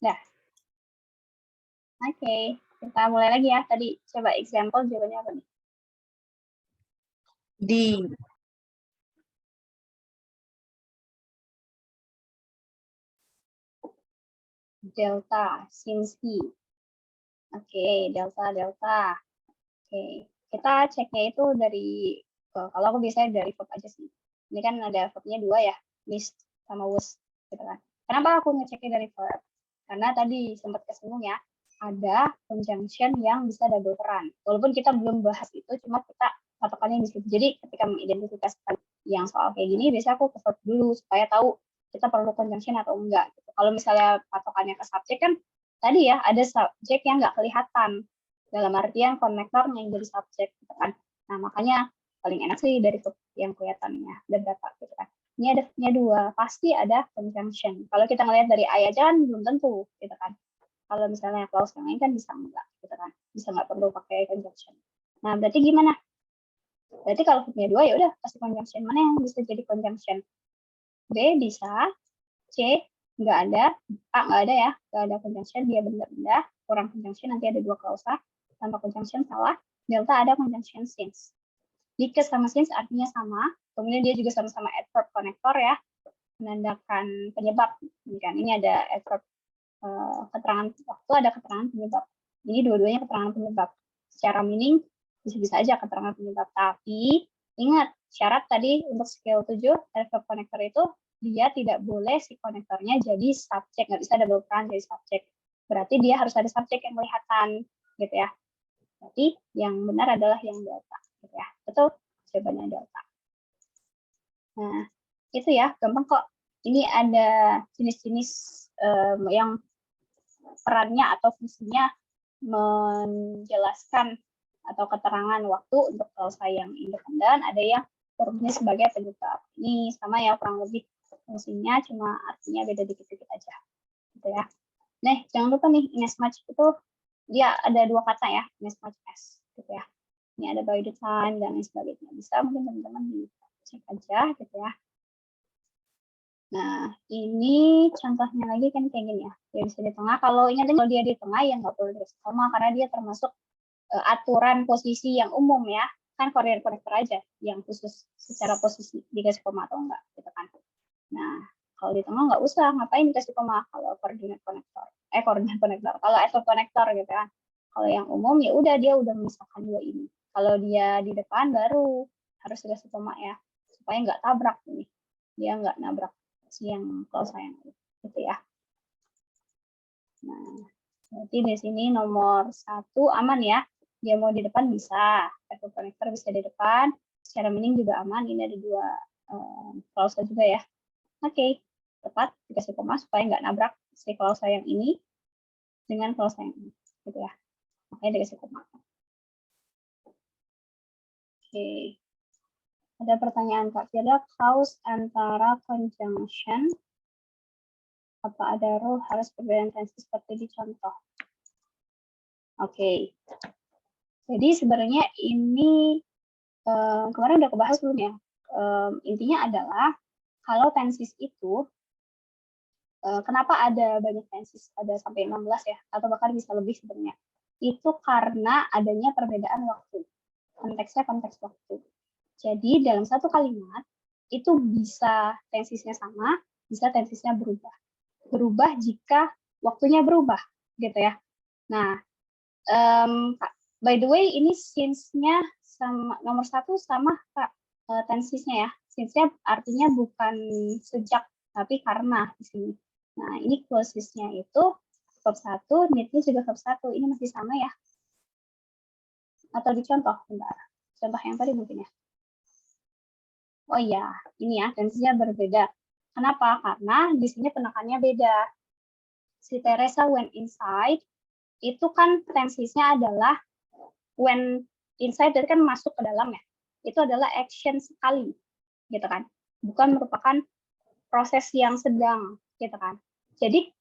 Nah, oke. Kita mulai lagi ya. Tadi coba example jawabannya apa nih? D. Delta, since E. Oke, delta. Oke, kita ceknya itu dari, kalau aku biasanya dari verb aja sih. Ini kan ada verbnya 2 ya, missed sama was, gitu kan. Kenapa aku ngeceknya dari verb? Karena tadi sempat kesinggung ya, ada conjunction yang bisa double peran. Walaupun kita belum bahas itu, cuma kita patokannya di situ. Jadi ketika mengidentifikasikan yang soal kayak gini, biasanya aku ke verb dulu supaya tahu kita perlu conjunction atau enggak. Gitu. Kalau misalnya patokannya ke subjek kan, tadi ya ada subjek yang nggak kelihatan dalam artian konektornya yang jadi subjek gitu kan. Nah makanya paling enak sih dari yang kelihatannya ada berapa gitu kan. Ini ada nya 2, pasti ada conjunction. Kalau kita ngelihat dari I aja kan belum tentu gitu kan. Kalau misalnya clause yang lain kan bisa enggak gitu kan. Bisa enggak perlu pakai conjunction. Nah berarti gimana? Berarti kalau verbnya 2 ya udah kasih conjunction. Mana yang bisa jadi conjunction? B bisa, C nggak ada, A nggak ada ya, nggak ada conjunction, dia benda-benda, kurang conjunction, nanti ada 2 klausa, tanpa conjunction salah, delta ada conjunction since. Because sama since artinya sama, kemudian dia juga sama-sama adverb connector ya, menandakan penyebab. Ini kan, ini ada adverb keterangan waktu, ada keterangan penyebab. Ini dua-duanya keterangan penyebab. Secara meaning, bisa-bisa aja keterangan penyebab. Tapi, ingat, syarat tadi untuk skill 7, adverb connector itu, dia tidak boleh si konektornya jadi subjek, nggak bisa double peran jadi subjek. Berarti dia harus ada subjek yang kelihatan, gitu ya. Berarti yang benar adalah yang delta, gitu ya. Betul, jawabannya delta. Nah, itu ya, gampang kok. Ini ada jenis-jenis yang perannya atau fungsinya menjelaskan atau keterangan waktu untuk klausa yang independen, ada yang verbnya sebagai penyebab. Ini sama ya, kurang lebih fungsinya, cuma artinya beda dikit-dikit aja. Gitu ya. Nah, jangan lupa nih, in as much itu dia ada 2 kata ya, in as much as. Gitu ya. Ini ada by the time dan lain sebagainya. Bisa mungkin teman-teman dicek aja gitu ya. Nah, ini contohnya lagi kan kayak gini ya. Dia bisa di tengah. Kalau ingat kalau dia di tengah ya nggak perlu dikasih koma karena dia termasuk aturan posisi yang umum ya. Kan koordinat konektor aja yang khusus secara posisi dikasih koma atau enggak gitu kan. Nah, kalau di tengah nggak usah, ngapain dikasih koma kalau koordinat konektor. Koordinat konektor. Kalau adverb konektor gitu kan. Kalau yang umum ya udah dia udah memisahkan 2 ini. Kalau dia di depan baru harus dikasih koma ya. Supaya nggak tabrak ini. Dia nggak nabrak si yang klausa yang gitu ya. Nah, berarti di sini nomor 1 aman ya. Dia mau di depan bisa, adverb connector bisa di depan, secara meaning juga aman. Ini ada 2 klausa juga ya. Oke, tepat dikasih koma supaya nggak nabrak si klausa yang ini dengan klausa yang ini, gitu ya. Makanya dikasih koma. Oke. Ada pertanyaan Kak Firda, cause antara conjunction apa ada rule harus perbedaan tensi seperti di contoh? Oke. Jadi sebenarnya ini kemarin udah kebahas belum ya? Intinya adalah kalau tensis itu kenapa ada banyak tensis, ada sampai 16 ya, atau bahkan bisa lebih sebenarnya. Itu karena adanya perbedaan waktu. Konteksnya konteks waktu. Jadi dalam satu kalimat itu bisa tensisnya sama, bisa tensisnya berubah. Berubah jika waktunya berubah, gitu ya. Nah, by the way ini since-nya sama nomor 1 sama Kak, tensisnya ya. Since-nya artinya bukan sejak tapi karena di sini. Nah, ini clauses-nya itu verb 1, need-nya juga verb 1. Ini masih sama ya? Atau dicontoh? Bentar. Contoh yang tadi mungkin ya. Oh iya, ini ya, tensinya berbeda. Kenapa? Karena di sini penekannya beda. Si Teresa went inside, itu kan tensisnya adalah when inside, itu kan masuk ke dalam ya. Itu adalah action sekali, gitu kan. Bukan merupakan proses yang sedang, gitu kan. Jadi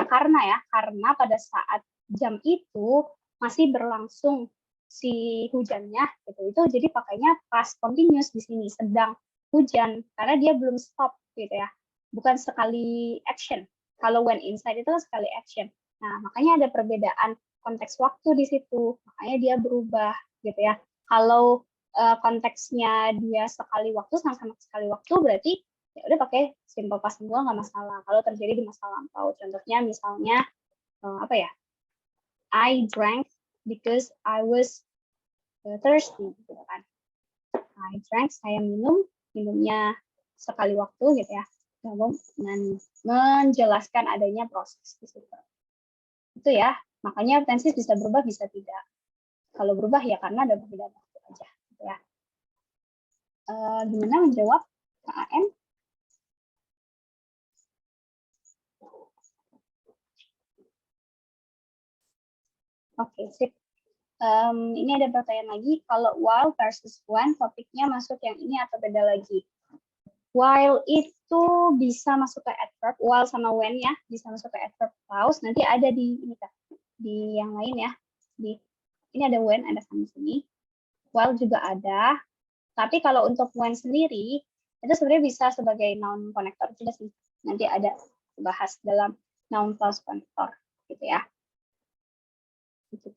karena pada saat jam itu masih berlangsung si hujannya gitu. Itu jadi pakainya past continuous di sini, sedang hujan karena dia belum stop gitu ya. Bukan sekali action Kalau when inside itu sekali action. Nah, makanya ada perbedaan konteks waktu di situ. Makanya dia berubah gitu ya. Kalau konteksnya dia sekali waktu, sama-sama sekali waktu, berarti ya udah pakai simple past semua nggak masalah. Kalau terjadi di masa lampau, contohnya misalnya apa ya? I drank because I was thirsty, gitu kan. I drank, saya minumnya sekali waktu gitu ya. Dan menjelaskan adanya proses di situ. Itu ya, makanya tenses bisa berubah, bisa tidak. Kalau berubah ya karena ada perbedaan waktu aja. Gitu ya. Gimana menjawab KAM? Oke, sip. Ini ada pertanyaan lagi, kalau while versus when, topiknya masuk yang ini atau beda lagi? While itu bisa masuk ke adverb, while sama when ya, bisa masuk ke adverb clause, nanti ada di ini kan, di yang lain ya. Ini ada when, ada sama sini. While juga ada, tapi kalau untuk when sendiri, itu sebenarnya bisa sebagai noun connector juga sih. Nanti ada bahas dalam noun clause connector, gitu ya. Gitu.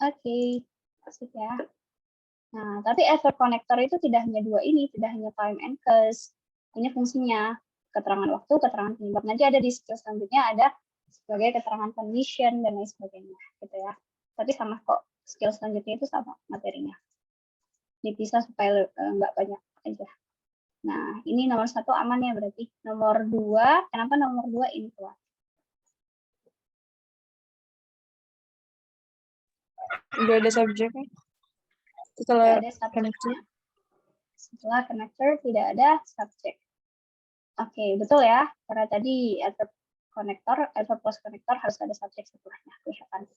Oke, asik ya. Nah, tapi adverb connector itu tidak hanya dua ini, tidak hanya time and cause. Ini fungsinya keterangan waktu, keterangan penyebab. Nanti ada di skill selanjutnya ada sebagai keterangan condition dan lain sebagainya, gitu ya. Tapi sama kok, skill selanjutnya itu sama materinya. Dipisah supaya nggak banyak aja. Nah, ini nomor 1 aman ya berarti. Nomor 2, kenapa nomor 2 ini keluar? Udah ada subjeknya. Setelah ada subjeknya. Setelah connector tidak ada subjek. Oke, betul ya. Karena tadi adverb connector, adverb plus connector harus ada subjek setelahnya. Kelihatan.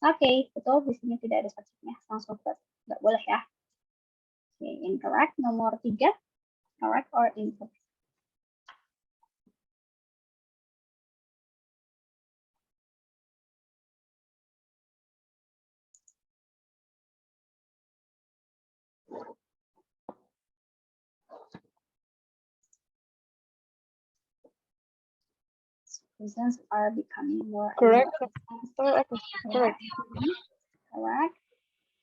Oke, betul. Di sini tidak ada subjeknya. Langsung verb. Nggak boleh ya. Oke, incorrect. Nomor 3. Correct or incorrect? Citizens are becoming more correct. Correct. Correct. Correct.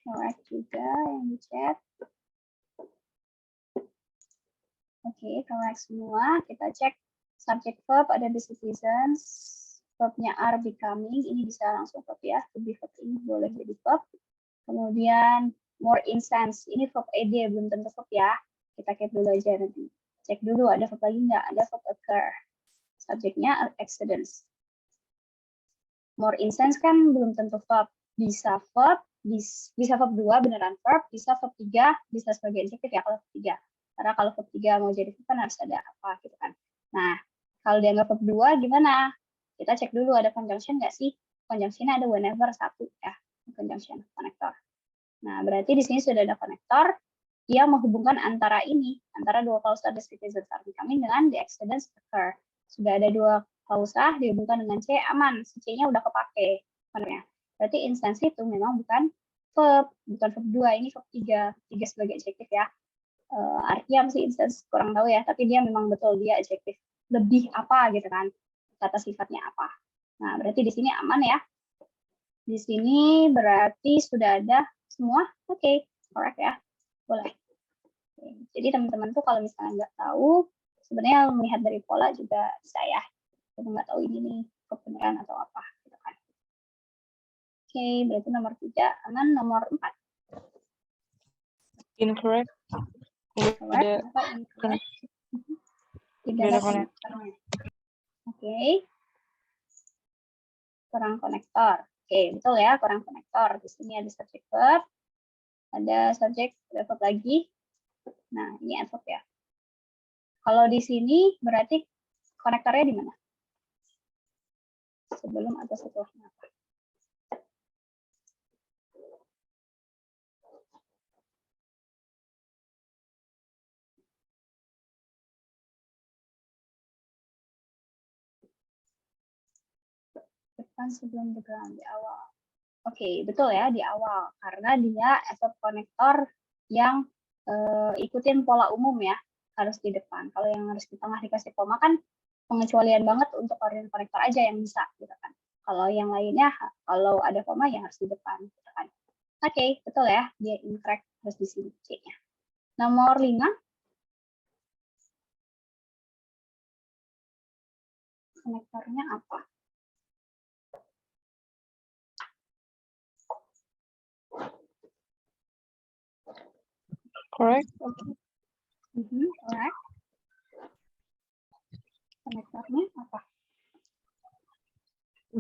Correct juga yang di chat. Oke, correct semua. Kita cek subject verb ada di citizens. Verbnya are becoming. Ini bisa langsung verb ya. To be verb ini boleh jadi verb. Kemudian more instance. Ini verb ed belum tentu verb ya. Kita cek dulu aja nanti. Cek dulu ada verb lagi nggak? Ada verb occur. Subjeknya accidents. More instance kan belum tentu verb. Bisa verb, bisa verb 2 beneran verb, bisa verb 3, bisa sebagai adjective ya kalau verb 3. Karena kalau verb 3 mau jadi verb kan harus ada apa gitu kan. Nah, kalau dianggap verb 2 gimana? Kita cek dulu ada conjunction nggak sih? Conjunction ada whenever 1 ya, conjunction connector. Nah, berarti di sini sudah ada connector yang menghubungkan antara ini, antara dua klausa the citizens are becoming dengan the accidents occur. Sudah ada dua klausa dihubungkan dengan C, aman. C-nya udah kepake. Berarti instansi itu memang bukan verb 2, ini verb 3 sebagai adjektif ya. Artinya sih instansi kurang tahu ya, tapi dia memang betul dia adjektif. Lebih apa gitu kan, kata sifatnya apa. Nah, berarti di sini aman ya. Di sini berarti sudah ada semua. Oke, correct ya. Boleh. Jadi teman-teman tuh kalau misalnya nggak tahu, sebenarnya melihat dari pola juga bisa ya. Kita nggak tahu ini nih kebenaran atau apa gitu kan. Oke, berarti nomor 3 aman. Nomor 4 incorrect. correct. Tidak ada konektor. Oke. Kurang konektor. Oke, betul ya, kurang konektor. Di sini ada subject verb, ada subject verb lagi. Nah, ini adverb ya. Kalau di sini berarti konektornya di mana? Sebelum atau setelahnya apa? Depan sebelum the ground di awal. Oke, betul ya di awal karena dia adverb konektor yang ikutin pola umum ya. harus di depan. Kalau yang harus di tengah dikasih koma kan pengecualian banget untuk koordinat konektor aja yang bisa gitu kan. Kalau yang lainnya kalau ada koma yang harus di depan gitu kan. Oke, betul ya, dia incorrect harus di sini C-nya. Nomor 5. Konektornya apa? Correct. Okay. Correct. Konektornya apa?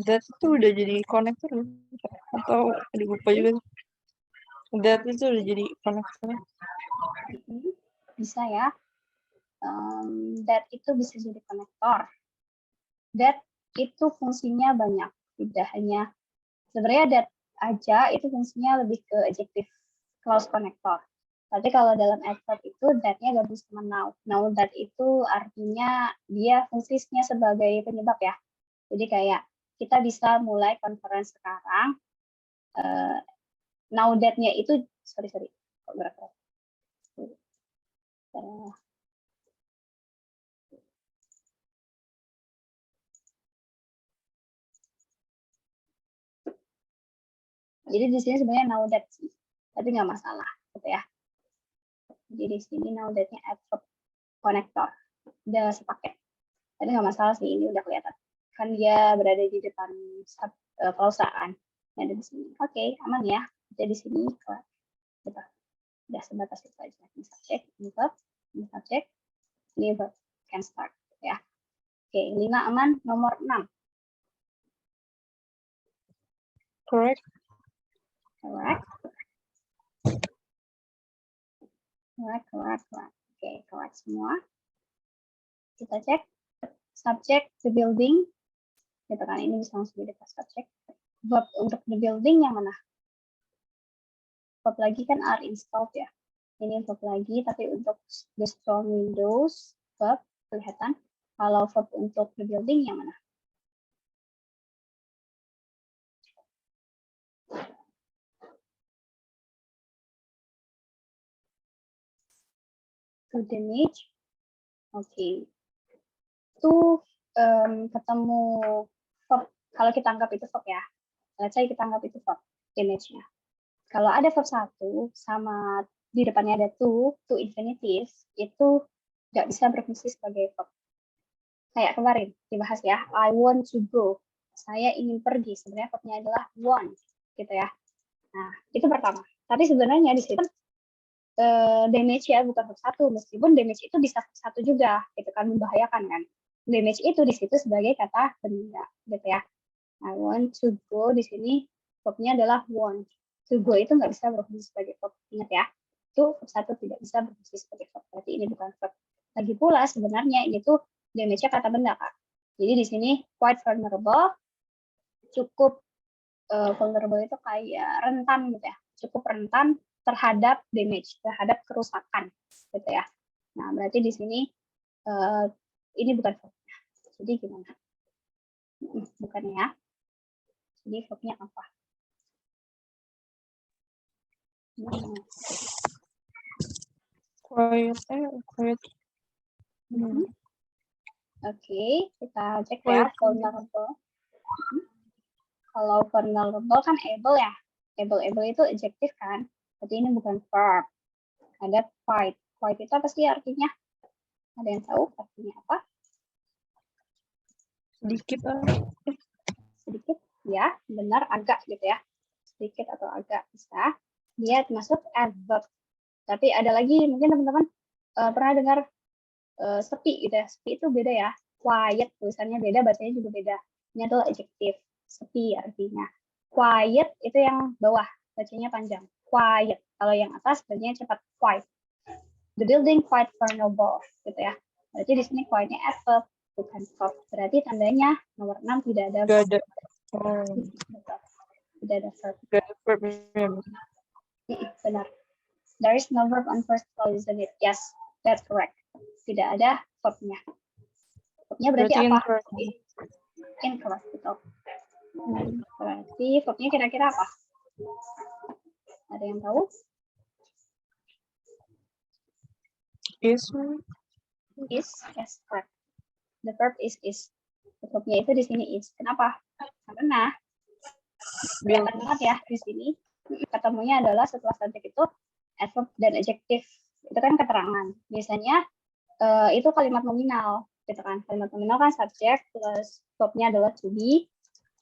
That itu udah jadi konektor atau lupa juga. That itu udah jadi konektor. Bisa ya. That itu bisa jadi konektor. That itu fungsinya banyak, tidak hanya sebenarnya that aja itu fungsinya lebih ke adjective clause connector. Tapi kalau dalam adverb itu that-nya gabung sama now. Now that itu artinya dia fungsinya sebagai penyebab ya. Jadi kayak kita bisa mulai conference sekarang. Now that-nya itu sorry kok berapa? Jadi di sini sebenarnya now that sih, tapi nggak masalah gitu ya. Jadi di sini now that-nya adverb connector udah sepaket. Tapi nggak masalah sih, ini udah kelihatan. Kan dia berada di depan perusahaan. Ada di sini. Oke, aman ya. Jadi di sini kita udah sebatas itu aja. Ini subjek, ini verb, ini subjek, ini verb. Can start ya. Oke, 5 aman. Nomor 6. Correct. Correct. Oke, correct semua. Kita cek subject the building. Gitu kan, ini bisa langsung di depan subjek. Verb untuk the building yang mana? Verb lagi kan are installed ya. Ini verb lagi, tapi untuk the strong windows verb kelihatan. Kalau verb untuk the building yang mana? To damage. Oke. Itu ketemu verb. Kalau kita anggap itu verb ya. Let's say kita anggap itu verb. Damage-nya. Kalau ada verb 1 sama di depannya ada to infinitive, itu nggak bisa berfungsi sebagai verb. Kayak kemarin dibahas ya, I want to go. Saya ingin pergi. Sebenarnya verbnya adalah want, gitu ya. Nah, itu pertama. Tapi sebenarnya di situ damage ya bukan verb 1, meskipun damage itu bisa verb 1 juga, gitu kan, membahayakan kan. Damage itu di situ sebagai kata benda, gitu ya. I want to go di sini verbnya adalah want. To go itu nggak bisa berfungsi sebagai verb. Ingat ya, itu verb 1 tidak bisa berfungsi sebagai verb. Berarti ini bukan verb. Lagi pula sebenarnya ini tuh damage-nya kata benda, Kak. Jadi di sini quite vulnerable, cukup vulnerable itu kayak rentan gitu ya. Cukup rentan terhadap damage, terhadap kerusakan gitu ya. Nah, berarti di sini ini bukan verbnya. Jadi gimana? Bukan ya. Jadi verbnya apa? Quiet. Oke, kita cek ya vulnerable. Kalau vulnerable kan able ya. Able itu adjective kan. Berarti ini bukan verb. Ada quite. Quite itu apa sih artinya? Ada yang tahu artinya apa? Sedikit. Sedikit, ya, benar, agak gitu ya. Sedikit atau agak bisa. Dia termasuk adverb. Tapi ada lagi mungkin teman-teman pernah dengar sepi gitu ya. Sepi itu beda ya. Quiet tulisannya beda, bacanya juga beda. Ini adalah adjective. Sepi artinya. Quiet itu yang bawah, bacanya panjang. Quiet. Kalau yang atas bacanya cepat. Quiet. The building quite vulnerable gitu ya. Berarti di sini quietnya adverb bukan verb. Berarti tandanya nomor 6 tidak ada verb. Tidak ada verb. Tidak ada verb. Benar. There is no verb on first clause, isn't it? Yes, that's correct. Tidak ada verbnya. Verbnya berarti apa? Incorrect, betul. Berarti verbnya kira-kira apa? Ada yang tahu? Is. Is, yes, correct. The verb is. The verbnya itu di sini is. Kenapa? Karena kelihatan banget ya di sini. Ketemunya adalah setelah subjek itu adverb dan adjective. Itu kan keterangan. Biasanya itu kalimat nominal, gitu kan? Kalimat nominal kan subjek plus verbnya adalah to be,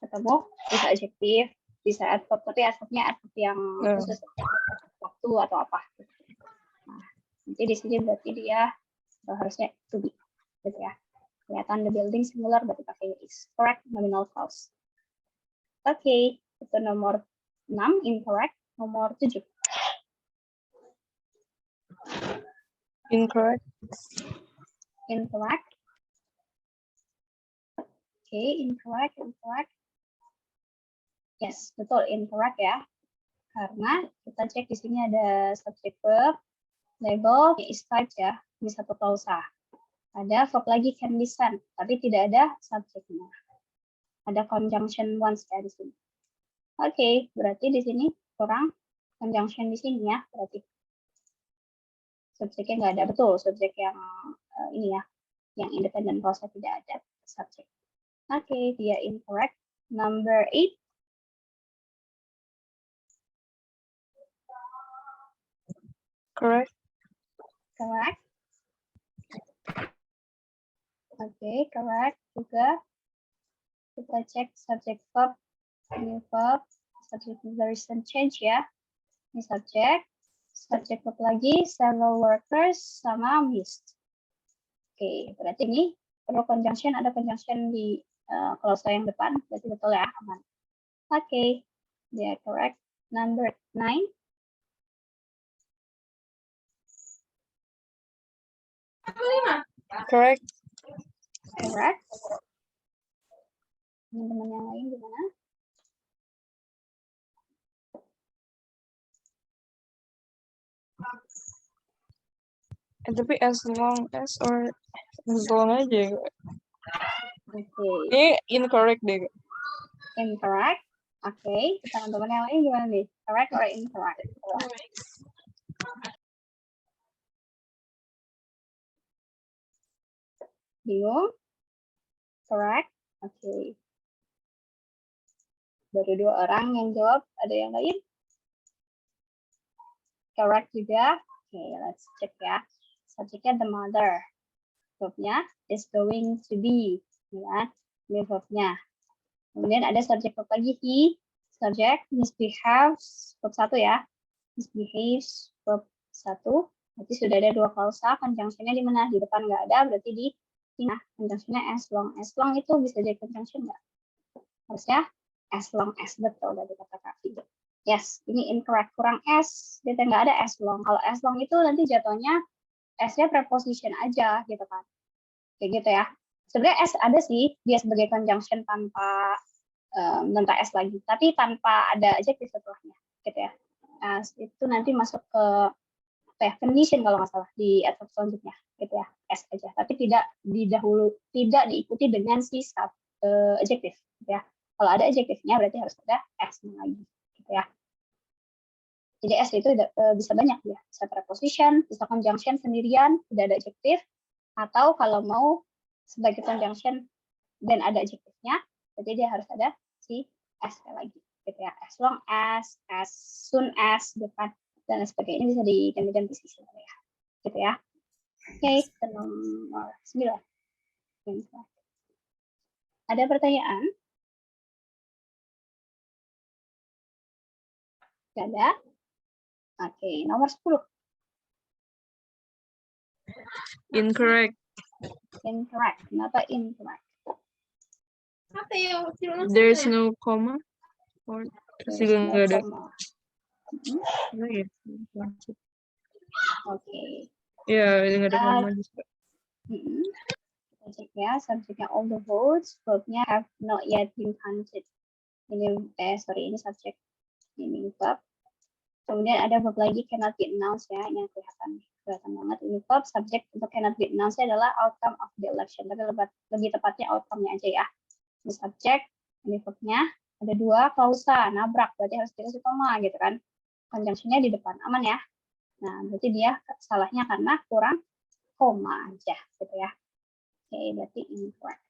ketemu bisa adjective, bisa adverb, tapi adverbnya adverb yang khusus waktu atau apa. Nah, nanti di sini berarti dia harusnya to be, gitu ya. Kelihatan the building singular berarti pakai is. Correct nominal clause. Oke, itu nomor 6 incorrect. Nomor 7. Incorrect. Incorrect. Oke, incorrect. Yes, betul incorrect ya. Karena kita cek di sini ada subject verb, label, is type ya, di satu klausa. Ada verb lagi can be sent, tapi tidak ada subjeknya. Ada conjunction once ya di sini. Oke, berarti di sini kurang conjunction di sini ya, berarti subjeknya nggak ada. Betul, subjek yang ini ya, yang independen klausa tidak ada subjek. Oke, dia incorrect. Number 8. Correct. Correct. Oke, correct juga. Kita cek subject verb, ini verb, subject the recent change ya. Ini subject verb lagi, several workers sama missed. Oke, berarti ini perlu conjunction, ada conjunction di klausa yang depan, berarti betul ya, aman. Oke, dia correct. Number 9. Correct. Correct. Teman-teman yang lain gimana? Tapi as long as or as long aja. Oke. Ini incorrect deh. Incorrect. Oke, teman-teman yang lain gimana nih? Correct or incorrect? Bingung? Correct. Oke. Baru 2 orang yang jawab. Ada yang lain? Correct juga. Oke, let's check ya. Subjeknya the mother. Verbnya is going to be. Ya, ini verbnya. Kemudian ada subjek verb lagi he. Subjek misbehaves. Verb 1 ya. Misbehaves. Verb 1. Berarti sudah ada 2 klausa. Conjunctionnya di mana? Di depan nggak ada. Berarti di nah, conjunctionnya as long. As long itu bisa jadi conjunction nggak? Harusnya as long as, betul dari kata Kak Fido. Yes, ini incorrect, kurang s, dia nggak ada as long. Kalau as long itu nanti jatuhnya s-nya preposition aja gitu kan, kayak gitu ya. Sebenarnya s ada sih, dia sebagai conjunction tanpa s lagi, tapi tanpa ada adjective setelahnya, gitu ya. As itu nanti masuk ke condition kalau nggak salah di adverb selanjutnya, gitu ya, s aja. Tapi tidak diikuti dengan si adjective, gitu ya. Kalau ada adjektifnya berarti harus ada s-nya lagi, gitu ya. Jadi s itu bisa banyak ya, bisa preposition, bisa conjunction sendirian, tidak ada adjektif, atau kalau mau sebagai conjunction dan ada adjektifnya, berarti dia harus ada si s lagi, gitu ya. As long as soon as, depan dan sebagainya bisa diganti-ganti sih sebenarnya, gitu ya. Oke, nomor 9. Ada pertanyaan? Tidak ada? Oke, nomor 10. Incorrect. Incorrect. Kenapa incorrect? There's no comma. Or juga nggak ada. Oke. Ya, nggak ada comma juga. Kita cek ya, subjeknya all the votes, verbnya have not yet been counted. Ini ini subjek, ini verb. Kemudian ada verb lagi cannot be announced ya, yang kelihatan banget. Ini verb, subjek untuk cannot be announced adalah outcome of the election, tapi lebih tepatnya outcome-nya aja ya. Ini subjek, ini verbnya, ada 2 klausa, nabrak, berarti harus dikasih koma gitu kan. Conjunction-nya di depan, aman ya. Nah, berarti dia salahnya karena kurang koma aja gitu ya. Oke, berarti incorrect.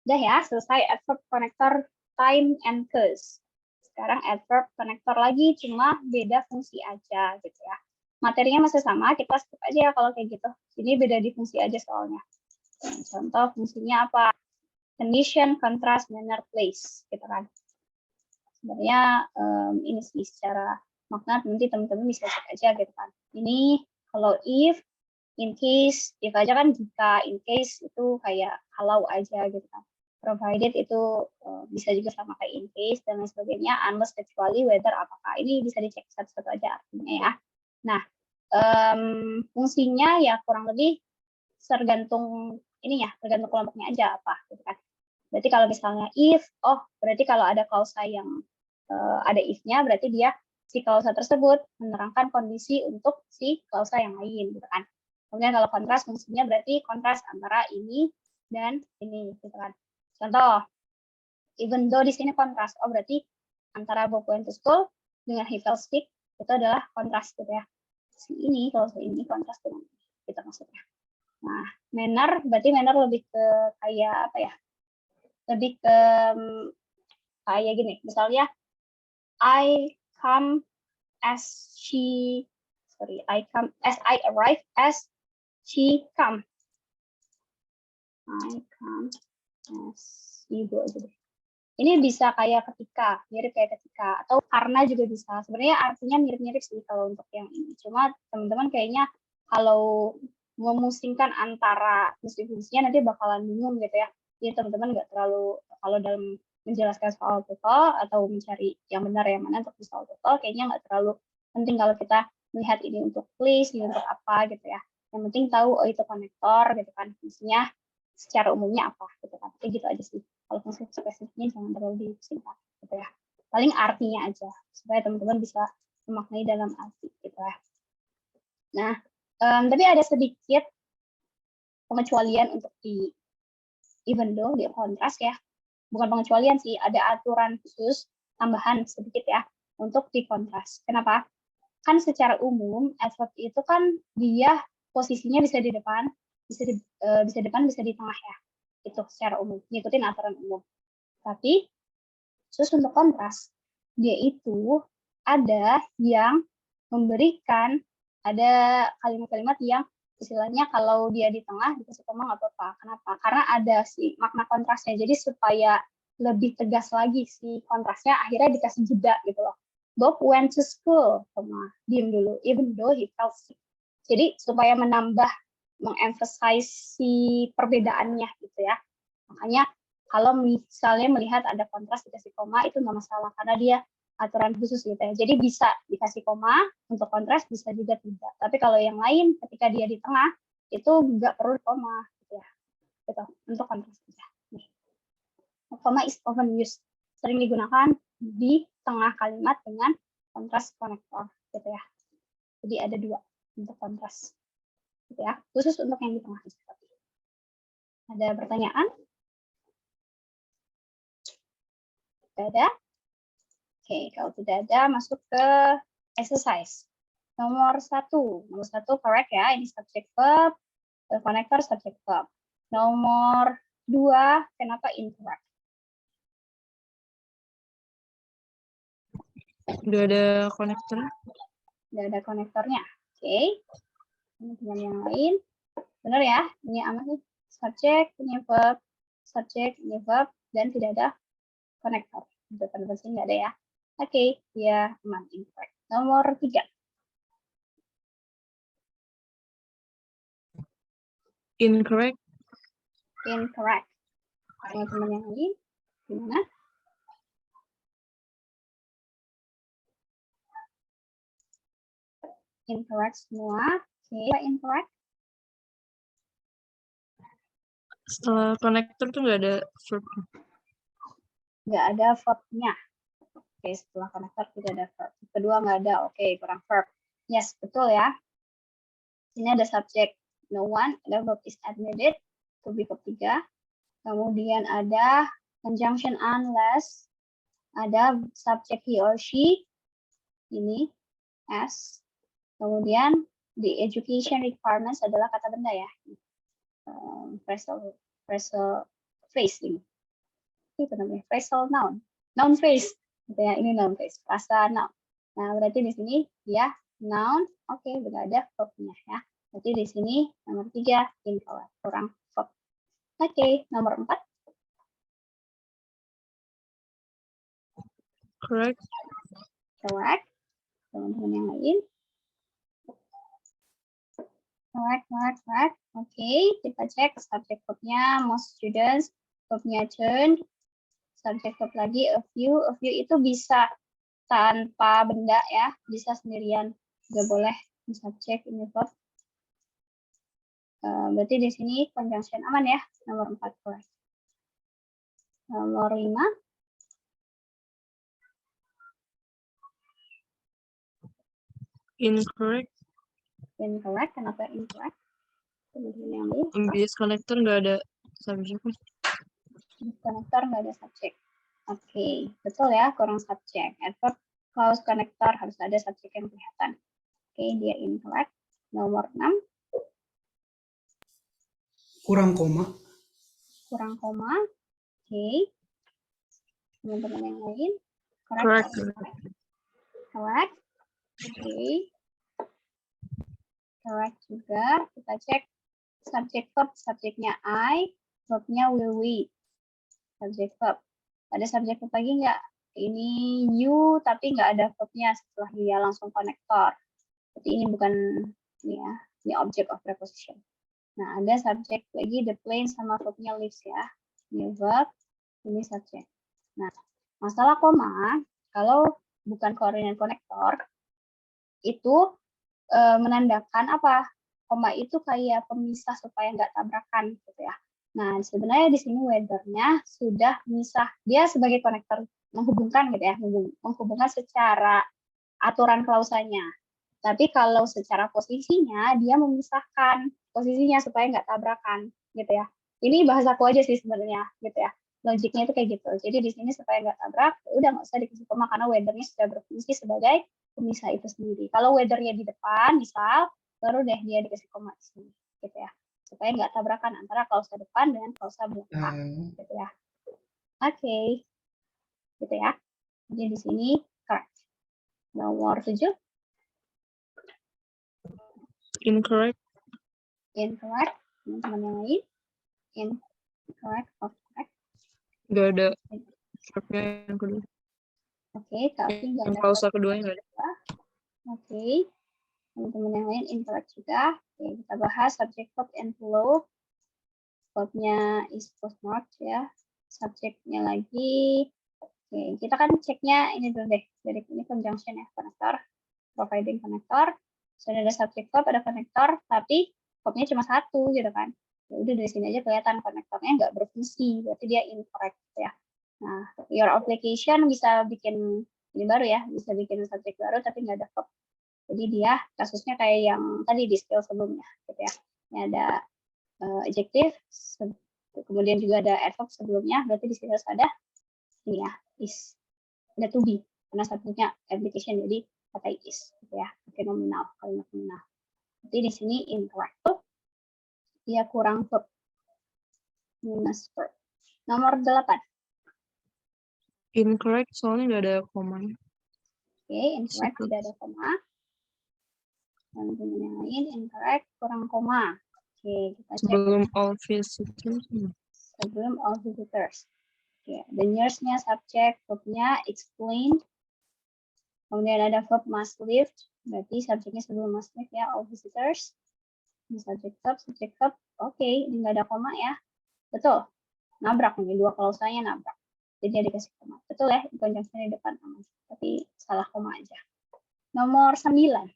Udah ya, selesai adverb connector time and cause. Sekarang adverb connector lagi, cuma beda fungsi aja gitu ya. Materinya masih sama, kita skip aja ya kalau kayak gitu. Ini beda di fungsi aja soalnya. Contoh fungsinya apa? Condition, contrast, manner, place, gitu kan. Sebenarnya ini sih secara makna nanti teman-teman bisa cek aja gitu kan. Ini kalau if, in case, if aja kan jika, in case itu kayak kalau aja gitu kan. Provided itu bisa juga sama kayak in case dan lain sebagainya, unless kecuali whether apakah. Ini bisa dicek satu-satu aja artinya ya. Nah, fungsinya ya kurang lebih tergantung ini ya, tergantung kelompoknya aja apa gitu kan. Berarti kalau misalnya if, berarti kalau ada klausa yang ada if-nya, berarti dia si klausa tersebut menerangkan kondisi untuk si klausa yang lain gitu kan. Kemudian kalau kontras fungsinya berarti kontras antara ini dan ini gitu kan. Contoh, even though di sini kontras, berarti antara Bob went to school dengan he fell sick itu adalah kontras gitu ya. Si ini klausa ini kontras dengan ini gitu maksudnya. Nah, manner berarti manner lebih ke kayak apa ya? Lebih ke kayak gini, misalnya I come as I arrive as she come. I come as ibu aja deh. Ini bisa kayak ketika, mirip kayak ketika, atau karena juga bisa. Sebenarnya artinya mirip-mirip sih kalau untuk yang ini. Cuma teman-teman kayaknya kalau memusingkan antara fungsi-fungsinya nanti bakalan bingung gitu ya. Jadi teman-teman nggak terlalu, kalau dalam menjelaskan soal total atau mencari yang benar yang mana untuk soal total, kayaknya nggak terlalu penting kalau kita melihat ini untuk place, ini untuk apa gitu ya. Yang penting tahu, itu konektor gitu kan, fungsinya secara umumnya apa gitu kan. Kayak gitu aja sih. Kalau fungsi spesifiknya jangan terlalu disingkat gitu ya. Paling artinya aja supaya teman-teman bisa memaknai dalam arti gitu ya. Nah, tapi ada sedikit pengecualian untuk di even though, di kontras ya. Bukan pengecualian sih, ada aturan khusus tambahan sedikit ya untuk di kontras. Kenapa? Kan secara umum adverb itu kan dia posisinya bisa di depan, bisa di tengah ya. Itu secara umum, ngikutin aturan umum. Tapi khusus untuk kontras, dia itu ada yang memberikan, ada kalimat-kalimat yang istilahnya kalau dia di tengah dikasih koma nggak apa-apa. Kenapa? Karena ada si makna kontrasnya. Jadi supaya lebih tegas lagi si kontrasnya, akhirnya dikasih jeda gitu loh. Bob went to school, diem dulu, even though he felt sick. Jadi supaya menambah, mengemphasize si perbedaannya gitu ya. Makanya kalau misalnya melihat ada kontras dikasih koma itu nggak masalah karena dia aturan khusus gitu ya. Jadi bisa dikasih koma untuk kontras, bisa juga tidak. Tapi kalau yang lain ketika dia di tengah itu nggak perlu koma gitu ya. Gitu. Untuk kontras aja. Koma is often used, sering digunakan di tengah kalimat dengan kontras konektor gitu ya. Jadi ada dua untuk kontras gitu ya. Khusus untuk yang di tengah. Ada pertanyaan? Tidak ada? Oke, kalau tidak ada, masuk ke exercise. Nomor satu correct ya, ini subject verb, connector subject verb. Nomor 2, kenapa incorrect? Udah ada konektor. Udah ada konektornya. Oke. Teman-teman yang lain. Benar ya, ini aman nih. Subject, ini verb, subject, ini verb, dan tidak ada konektor. Depan sini nggak ada ya. Oke, dia aman, incorrect. Nomor 3. Incorrect. Incorrect. Teman-teman yang lain, gimana? Incorrect semua. Oke, incorrect. Setelah konektor tuh nggak ada verb. Nggak ada verb-nya. Oke, setelah konektor tidak ada verb. Kedua nggak ada. Oke, kurang verb. Yes, betul ya. Ini ada subject no one, ada verb is admitted, to be verb 3. Kemudian ada conjunction unless, ada subject he or she, ini S. Kemudian the education requirements adalah kata benda ya. Phrasal phrase ini. Itu namanya phrasal noun. Noun phrase. Gitu ya, ini noun phrase. Frasa noun. Nah, berarti di sini dia noun. Oke, udah ada verb-nya ya. Berarti di sini nomor 3 incorrect, kurang verb. Oke, nomor 4. Correct. Correct. Teman-teman yang lain. Correct. Oke, kita cek subject verb-nya most students, verb-nya turn, subject verb lagi a few itu bisa tanpa benda ya, bisa sendirian, nggak boleh subject ini verb. Berarti di sini conjunction aman ya, nomor 4 correct. Nomor 5. Incorrect. Incorrect, kenapa incorrect? Yang lain. Base connector nggak ada subjek. Connector nggak ada subjek. Oke, betul ya, kurang subjek. Adverb clause connector harus ada subjek yang kelihatan. Oke, dia incorrect. Nomor 6. Kurang koma. Kurang koma. Oke. Teman-teman yang lain. Correct. Correct. Oke. Correct juga. Kita cek subject verb. Subjeknya I, verbnya will we. Subject verb. Ada subject verb lagi nggak? Ini you, tapi nggak ada verbnya setelah dia langsung konektor. Jadi ini bukan ini ya, ini object of preposition. Nah, ada subjek lagi the plane sama verbnya lives ya. Ini verb, ini subjek. Nah, masalah koma, kalau bukan koordinat konektor, itu menandakan apa? Koma itu kayak pemisah supaya nggak tabrakan gitu ya. Nah, sebenarnya di sini weather-nya sudah misah. Dia sebagai konektor menghubungkan gitu ya, menghubungkan secara aturan klausanya. Tapi kalau secara posisinya, dia memisahkan posisinya supaya nggak tabrakan, gitu ya. Ini bahasaku aja sih sebenarnya, gitu ya. Logiknya itu kayak gitu. Jadi di sini supaya nggak tabrak, udah nggak usah dikasih koma karena weather-nya sudah berfungsi sebagai pemisah itu sendiri. Kalau weather-nya di depan, misal, baru deh dia dikasih koma di sini, gitu ya. Supaya nggak tabrakan antara klausa depan dengan klausa belakang, gitu ya. Oke. Gitu ya. Jadi di sini correct. Nomor 7. Incorrect. Incorrect. Teman-teman yang lain. Incorrect. Correct. Nggak ada verbnya yang kedua. Oke, tapi nggak Yang ada klausa keduanya nggak ada. Oke. Teman-teman yang lain incorrect juga. Oke, kita bahas subject verb envelope. Verbnya is postmarked ya. Subjeknya lagi. Oke, kita kan ceknya ini dulu deh. Dari ini conjunction ya, konektor. Providing konektor. Sudah ada subject verb, ada konektor, tapi verbnya cuma satu gitu kan. Ya udah dari sini aja kelihatan konektornya nggak berfungsi, berarti dia incorrect ya. Nah, your application bisa bikin ini baru ya, bisa bikin subjek baru tapi nggak ada verb. Jadi dia kasusnya kayak yang tadi di skill sebelumnya gitu ya. Ini ada adjective, kemudian juga ada adverb sebelumnya, berarti di sini harus ada ini ya, is, ada to be, karena subjeknya application jadi pakai is gitu ya, pakai nominal, kalimat nominal. Jadi di sini incorrect tuh dia kurang verb, minus verb. Nomor 8. Incorrect soalnya nggak ada koma. Oke, incorrect tidak ada koma. Dan yang lain incorrect kurang koma. Oke, kita cek. Sebelum all visitors. Sebelum all visitors. Oke, the nurse-nya subjek, verbnya explain. Kemudian ada verb must live, berarti subjeknya sebelum must live ya, all visitors. Ini subject verb. Oke, ini nggak ada koma ya. Betul. Nabrak nih, dua klausanya nabrak. Jadi dia dikasih koma. Betul ya, conjunction di depan aman. Tapi salah koma aja. Nomor 9.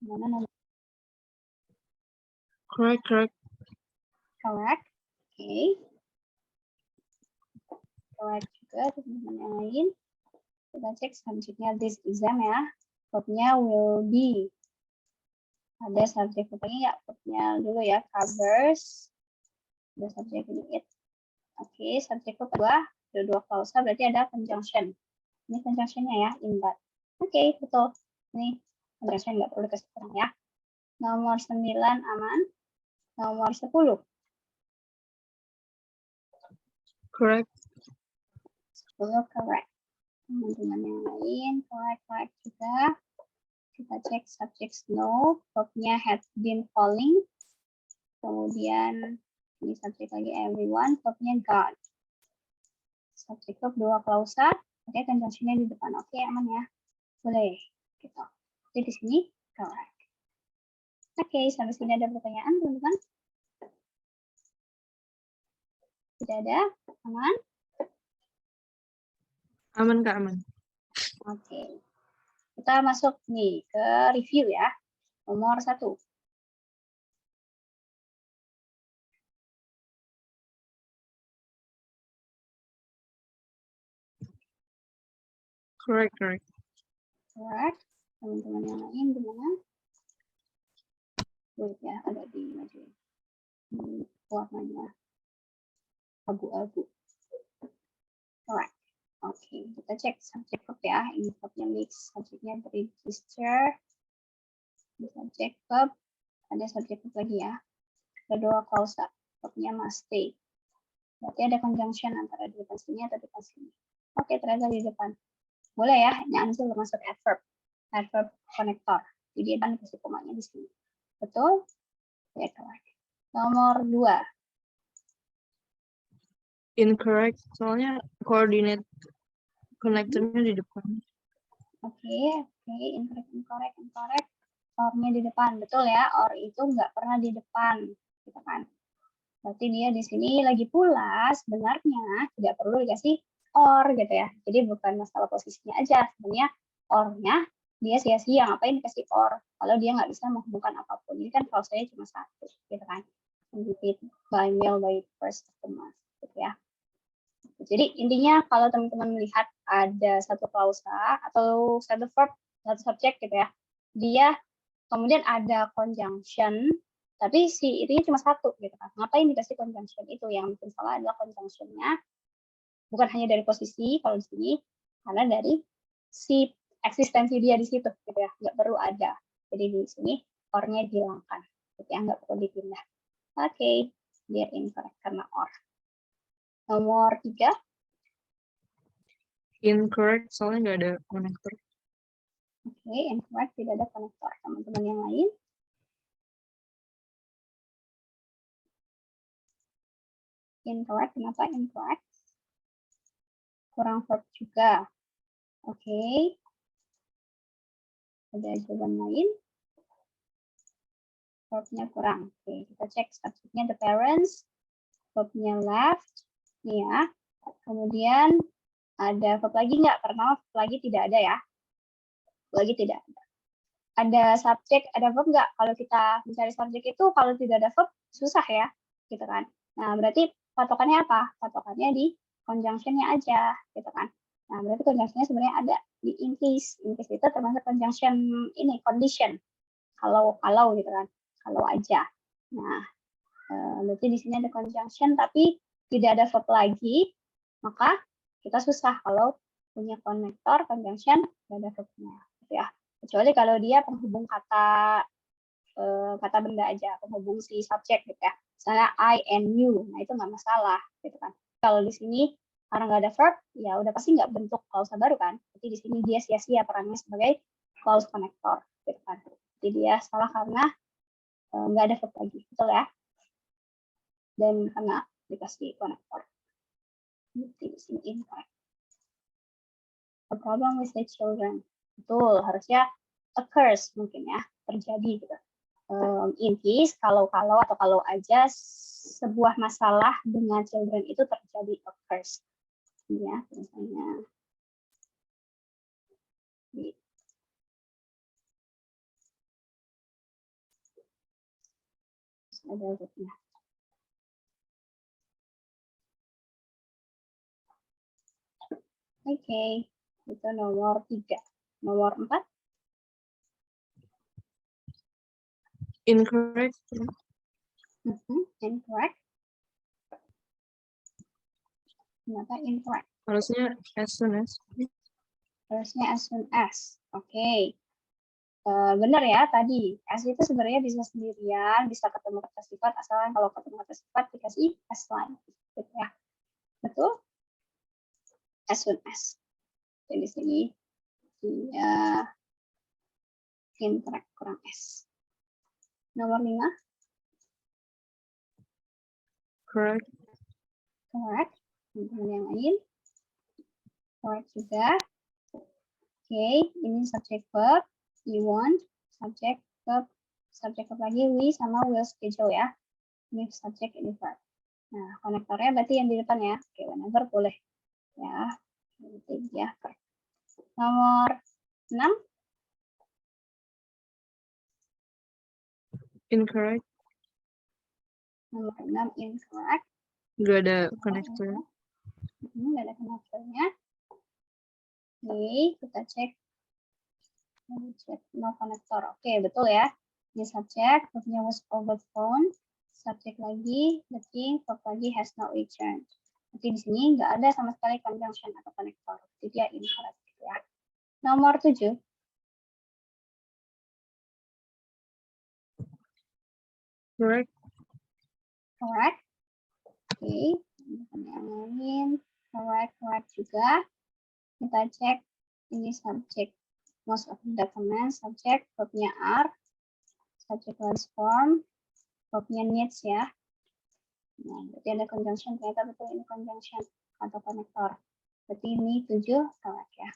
Mana nomor? Correct. Correct. Oke. Correct juga teman-teman yang lain. Kita cek subjeknya this exam ya. Verbnya will be. Ada subjek verbnya ya. Verbnya dulu ya. Covers. Ada subjek ini it. Oke, subjek verb kedua. Ada 2 klausa berarti ada conjunction. Ini conjunctionnya ya, in but. Oke, betul. Ini conjunction nggak perlu dikasih kurang ya. Nomor 9 aman. Nomor 10. Correct. 10 correct. Teman-teman yang lain, correct juga. Kita cek subject snow, verbnya had been falling. Kemudian ini subjek lagi everyone, verbnya gone. Subjek verb 2 klausa, oke, conjunctionnya di depan. Oke, aman ya. Boleh. Gitu. Jadi di sini correct. Oke, sampai sini ada pertanyaan, teman-teman? Tidak ada? Aman? Aman, Kak, aman. Oke. Kita masuk nih ke review ya. Nomor 1. Correct. Correct. Teman-teman yang lain gimana? Wait ya, agak dimajuin. Warnanya abu-abu. Correct. Oke, kita cek subjek verb ya. Ini verbnya mix, subjeknya register. Bisa cek verb, ada subjek verb lagi ya. Ada 2 klausa, verbnya must stay. Berarti ada conjunction antara di depan sini atau di depan sini. Oke, ternyata di depan. Boleh ya, ini answer masuk adverb connector. Jadi dia kasih komanya di sini. Betul? Ya, correct. Nomor 2. Incorrect. Soalnya coordinate connectornya di depan. Oke, incorrect. Or-nya di depan, betul ya? Or itu nggak pernah di depan, gitu kan? Berarti dia di sini lagi pula sebenarnya tidak perlu dikasih or gitu ya. Jadi bukan masalah posisinya aja, sebenarnya or-nya dia sia-sia, ngapain dikasih or kalau dia nggak bisa menghubungkan apapun. Ini kan klausanya cuma 1, gitu kan? Repeat by mail by first of the month, gitu ya. Jadi intinya kalau teman-teman melihat ada satu klausa atau satu verb, satu subjek gitu ya, dia kemudian ada conjunction, tapi si ini cuma 1 gitu kan. Ngapain dikasih conjunction itu? Yang bikin salah adalah conjunctionnya bukan hanya dari posisi kalau di sini, karena dari si eksistensi dia di situ gitu ya, nggak perlu ada. Jadi di sini or-nya dihilangkan, gitu ya, nggak perlu dipindah. Oke, dia incorrect karena or. Nomor 3. Incorrect, soalnya nggak ada konektor. Oke, incorrect, tidak ada konektor. Teman-teman yang lain? Incorrect, kenapa incorrect? Kurang verb juga. Oke. Ada jawaban lain? Verbnya kurang. Oke, kita cek subjeknya the parents. Verbnya left. Nih ya. Kemudian ada verb lagi nggak? Pertama verb lagi tidak ada ya. Lagi tidak ada. Ada subjek, ada verb nggak? Kalau kita mencari subjek itu kalau tidak ada verb susah ya, gitu kan? Nah berarti patokannya apa? Patokannya di conjunction-nya aja, gitu kan? Nah berarti conjunction-nya sebenarnya ada di in case. In case itu termasuk conjunction ini condition. Kalau gitu kan? Kalau aja. Nah berarti di sini ada conjunction tapi tidak ada verb lagi, maka kita susah kalau punya konektor conjunction tidak ada verbnya, gitu ya. Kecuali kalau dia penghubung kata benda aja, penghubung si subjek gitu ya. Misalnya I and you, nah itu nggak masalah gitu kan. Kalau di sini karena nggak ada verb, ya udah pasti nggak bentuk klausa baru kan. Jadi di sini dia sia-sia perannya sebagai clause connector gitu kan. Jadi dia salah karena nggak ada verb lagi, betul ya. Dan karena dikasih konektor. Di sini incorrect. A problem with the children. Betul, harusnya occurs mungkin ya, terjadi gitu. In case, kalau atau kalau aja sebuah masalah dengan children itu terjadi occurs. Ya, misalnya ada rootnya. Oke, itu nomor 3. Nomor 4. Incorrect. Incorrect. Kenapa incorrect? Harusnya as soon as. Harusnya as soon as. Oke. Benar ya tadi. As itu sebenarnya bisa sendirian, bisa ketemu kata sifat, asalkan kalau ketemu kata sifat dikasih as lain. Gitu ya. Betul? As soon as. Jadi di sini dia incorrect, kurang S. Nomor 5. Correct. Correct. Kemudian yang lain. Correct juga. Oke, ini subject verb. You want, subject verb lagi we sama will schedule ya. Ini subject, ini verb. Nah, konektornya berarti yang di depan ya. Oke, whenever boleh. Ya, berarti ya. Nomor 6. Incorrect. Nomor 6 incorrect. Nggak ada konektor. Nggak ada konektornya. Oke, kita cek. No konektor. Oke, betul ya. Ini subject, verbnya was overthrown. Subject lagi, the king, verb lagi has not returned. Jadi di sini nggak ada sama sekali conjunction atau konektor. Jadi dia incorrect ya. Nomor 7. Correct. Correct. Oke, yang lain correct juga. Kita cek ini subject. Most of the documents, subject, verbnya are, subject was form, verbnya needs ya. Nah, berarti ada conjunction, ternyata betul ini conjunction atau konektor. Berarti ini 7 correct ya.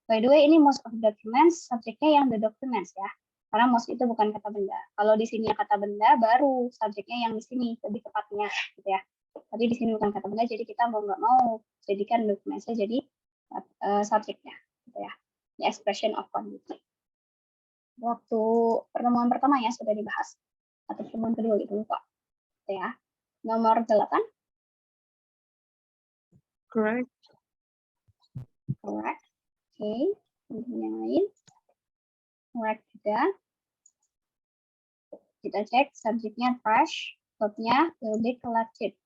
By the way, ini most of the documents, subjeknya yang the documents ya. Karena most itu bukan kata benda. Kalau di sini kata benda, baru subjeknya yang di sini, lebih tepatnya gitu ya. Tapi di sini bukan kata benda, jadi kita mau nggak mau jadikan dokumennya jadi subjeknya gitu ya. The expression of quantity. Waktu pertemuan pertama ya sudah dibahas. Atau pertemuan kedua gitu lupa. Gitu ya. Nomor 8. Correct. Correct. Oke. Kemudian yang lain. Correct juga. Kita cek subjeknya trash, verbnya will be collected.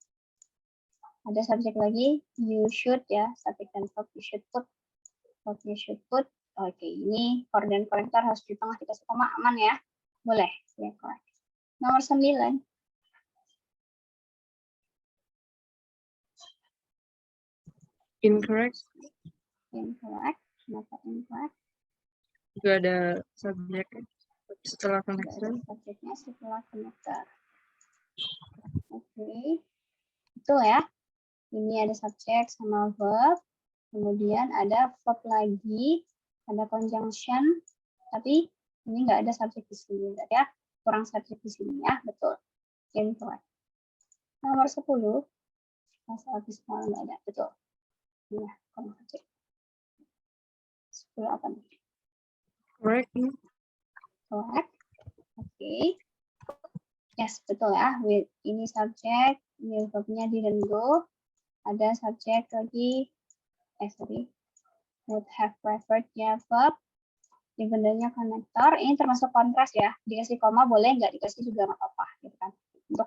Ada subjek lagi, you should ya, subjek dan verb you should put. Verbnya should put. Oke, ini for dan konektor harus di tengah dikasih koma, aman ya. Boleh, ya correct. Nomor 9. Incorrect. Incorrect. Kenapa incorrect? Nggak ada subjek setelah konektor. Subjeknya setelah konektor. Oke. Betul ya. Ini ada subjek sama verb. Kemudian ada verb lagi. Ada conjunction. Tapi ini nggak ada subjek di sini. Ya. Kurang subjek di sini ya. Betul. Incorrect. Nomor 10. Masalah visual nggak ada. Betul. Iya, kurang subjek. 10 apa nih? Correct. Correct. Oke. Yes, betul ya. With ini subjek, ini verbnya didn't go. Ada subjek lagi. Would have preferred ya verb. Ini bendanya konektor. Ini termasuk kontras ya. Dikasih koma boleh, nggak dikasih juga nggak apa-apa. Gitu kan. Untuk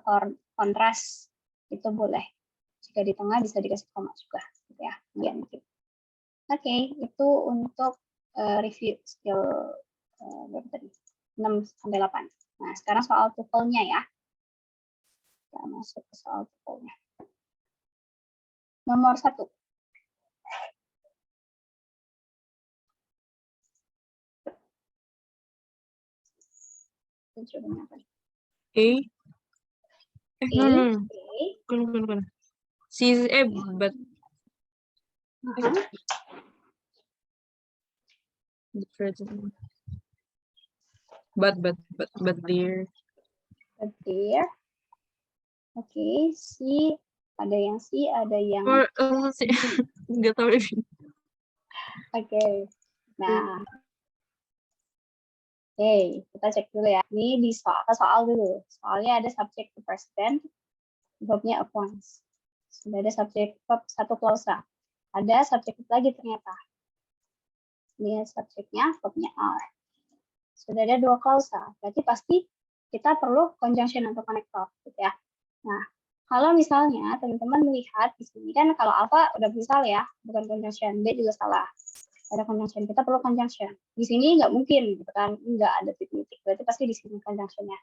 kontras itu boleh. Jika di tengah bisa dikasih koma juga. Gitu ya. Oke, itu untuk review skill berapa tadi? 6-8. Nah, sekarang soal TOEFL-nya ya. Kita masuk ke soal TOEFL-nya. Nomor 1. A. No. Bukan. But. But there. But there. Oke, C. Ada yang C, ada yang C. Nggak tahu. Oke. Nah. Oke, kita cek dulu ya. Ini di soal dulu. Soalnya ada subjek to present, verbnya appoints. Sudah ada subjek verb 1 klausa. Ada subjek lagi ternyata. Ini subjeknya verbnya are. Sudah ada 2 klausa. Berarti pasti kita perlu conjunction atau konektor, gitu ya. Nah, Kalau misalnya teman-teman melihat di sini kan kalau alpha udah misal ya, bukan conjunction, B juga salah. Ada conjunction, kita perlu conjunction. Di sini nggak mungkin, gitu kan, nggak ada titik-titik, berarti pasti di sini conjunctionnya.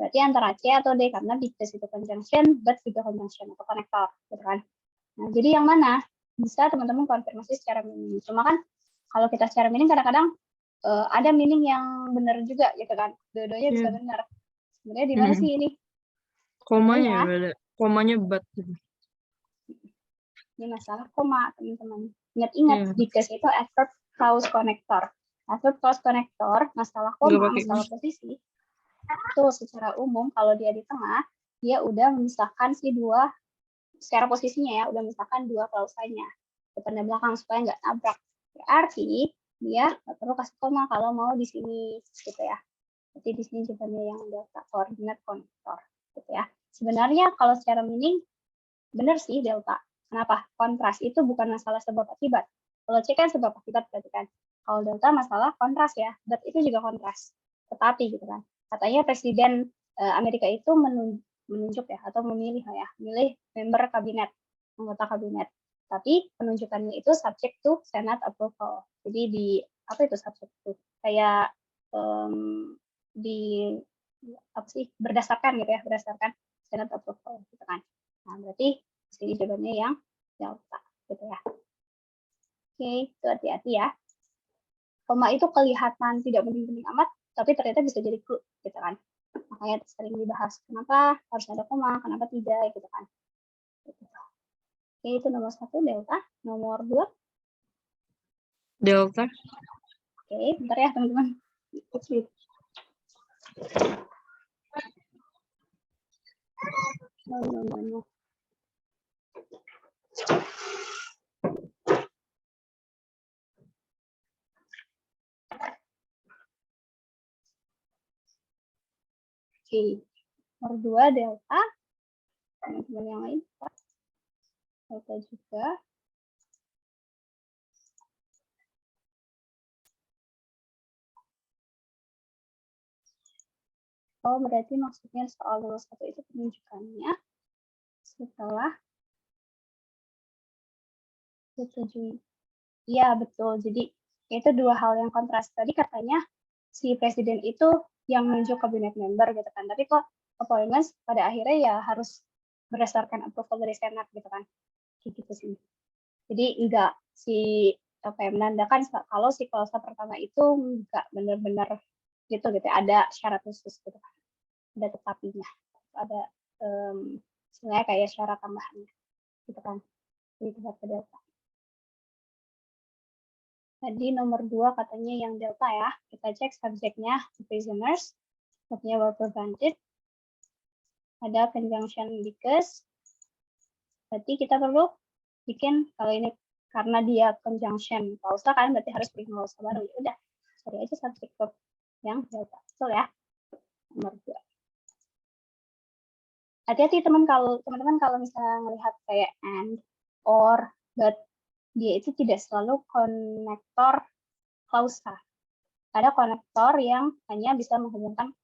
Berarti antara C atau D, karena because itu conjunction, but juga conjunction atau konektor, gitu kan. Nah, jadi yang mana? Bisa teman-teman konfirmasi secara meaning. Cuma kan kalau kita secara meaning kadang-kadang ada meaning yang benar juga, gitu kan. Dua-duanya bisa benar. Sebenarnya di mana sih ini? Komanya ya, ada komanya but. Ini masalah koma, teman-teman. Ingat-ingat, because itu adverb clause connector. Adverb clause connector, masalah koma, masalah posisi, itu secara umum kalau dia di tengah, dia udah memisahkan si dua, secara posisinya ya, udah memisahkan dua klausanya. Depan dan belakang supaya nggak nabrak. Berarti dia nggak perlu kasih koma kalau mau di sini, gitu ya. Jadi di sini jawabannya yang delta coordinate connector, gitu ya. Sebenarnya kalau secara meaning benar sih delta. Kenapa? Kontras itu bukan masalah sebab akibat. Kalau C kan sebab akibat berarti kan. Kalau delta masalah kontras ya, but itu juga kontras. Tetapi gitu kan. Katanya Presiden Amerika itu menunjuk ya atau memilih member kabinet, anggota kabinet. Tapi penunjukannya itu subject to Senate approval. Jadi di apa itu subject to? Kayak di apa sih berdasarkan gitu ya, berdasarkan Senate approval gitu kan. Nah, berarti sini jawabannya yang delta gitu ya. Oke, itu hati-hati ya. Koma itu kelihatan tidak penting-penting amat, tapi ternyata bisa jadi clue gitu kan. Makanya sering dibahas kenapa harus ada koma, kenapa tidak gitu kan. Oke, itu nomor 1 delta. Nomor 2 delta. Oke, bentar ya teman-teman. No. Oke, nomor 2 delta. Teman-teman yang lain, delta juga. Oh, berarti maksudnya soal nomor 1 itu penunjukannya setelah disetujui. Iya, betul. Jadi itu dua hal yang kontras. Tadi katanya si presiden itu yang menunjuk kabinet member gitu kan. Tapi kok appointments pada akhirnya ya harus berdasarkan approval dari Senat gitu kan. Gitu sih. Jadi enggak si apa ya, menandakan kalau si klausa pertama itu enggak benar-benar gitu ada syarat khusus gitu kan. Ada tetapinya. Ada sebenarnya kayak syarat tambahannya gitu kan. Jadi itu delta. Tadi nomor 2 katanya yang delta ya. Kita cek subjeknya prisoners. Katanya were prevented. Ada conjunction because. Berarti kita perlu bikin kalau ini karena dia conjunction klausa kan berarti harus bikin klausa baru. Ya udah, cari aja subjek verb yang delta. Betul ya. Nomor 2. Hati-hati teman-teman kalau misalnya melihat kayak and, or, but, dia itu tidak selalu konektor klausa. Ada konektor yang hanya bisa menghubungkan,